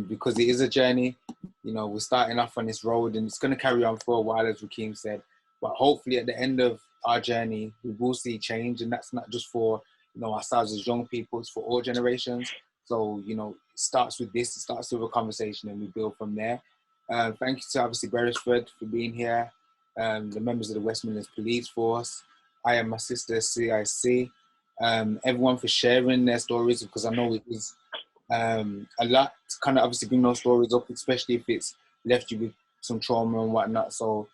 because it is a journey. You know, we're starting off on this road and it's going to carry on for a while, as Rakeem said. But hopefully at the end of our journey, we will see change. And that's not just for, you know, ourselves as young people, it's for all generations. So, you know, it starts with this, it starts with a conversation and we build from there. Thank you to obviously Beresford for being here, the members of the West Midlands Police Force, I Am My Sister CIC, everyone for sharing their stories, because I know it was a lot to kind of obviously bring those stories up, especially if it's left you with some trauma and whatnot. So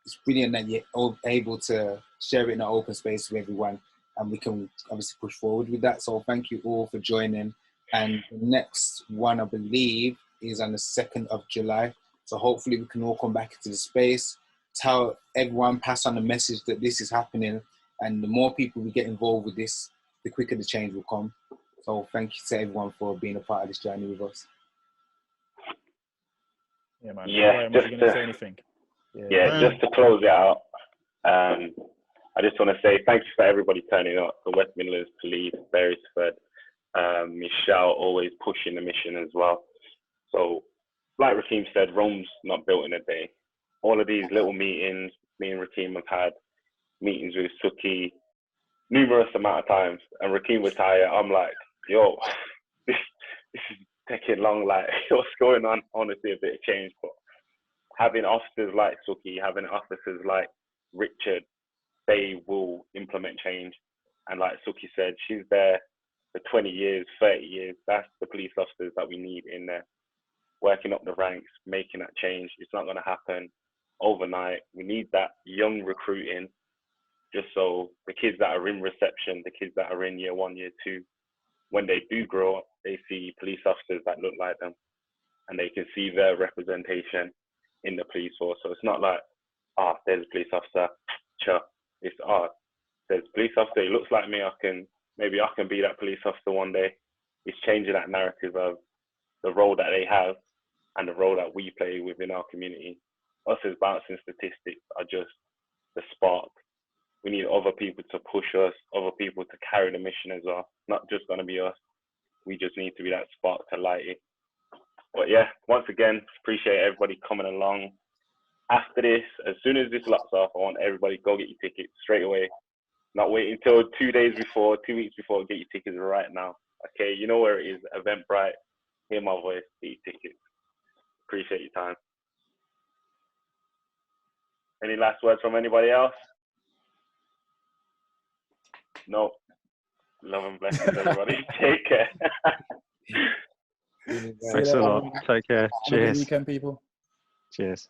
it's brilliant that you're able to share it in an open space with everyone, and we can obviously push forward with that. So thank you all for joining. And the next one, I believe, is on the 2nd of July. So hopefully we can all come back into the space, tell everyone, pass on the message that this is happening. And the more people we get involved with this, the quicker the change will come. So thank you to everyone for being a part of this journey with us. Yeah, man. Yeah, Ryan, was you going to say anything? Yeah, just to close it out, I just want to say thank you for everybody turning up, the West Midlands Police, Beresford, Michelle always pushing the mission as well. So like Rakeem said, Rome's not built in a day. All of these little meetings, me and Rakeem have had meetings with Suki numerous amount of times, and Rakeem was tired. I'm like, yo, this is taking long, like, what's going on? Honestly, a bit of change, but having officers like Suki, having officers like Richard, they will implement change. And like Suki said, she's there for 20 years, 30 years. That's the police officers that we need in there, working up the ranks, making that change. It's not going to happen overnight. We need that young recruiting, just so the kids that are in reception, the kids that are in year 1, year 2, when they do grow up, they see police officers that look like them, and they can see their representation in the police force. So it's not like, there's a police officer, sure. It's, there's a police officer, he looks like me, maybe I can be that police officer one day. It's changing that narrative of the role that they have and the role that we play within our community. Us as bouncing statistics are just the spark. We need other people to push us, other people to carry the mission as well. Not just going to be us. We just need to be that spark to light it. But yeah, once again, appreciate everybody coming along. After this, as soon as this locks off, I want everybody to go get your tickets straight away. Not wait until 2 days before, 2 weeks before, get your tickets right now. Okay, you know where it is, Eventbrite, hear my voice, get your tickets. Appreciate your time. Any last words from anybody else? No. Love and blessings, everybody. Take care. Thanks a lot. Take care. Have a good Cheers. weekend, people. Cheers.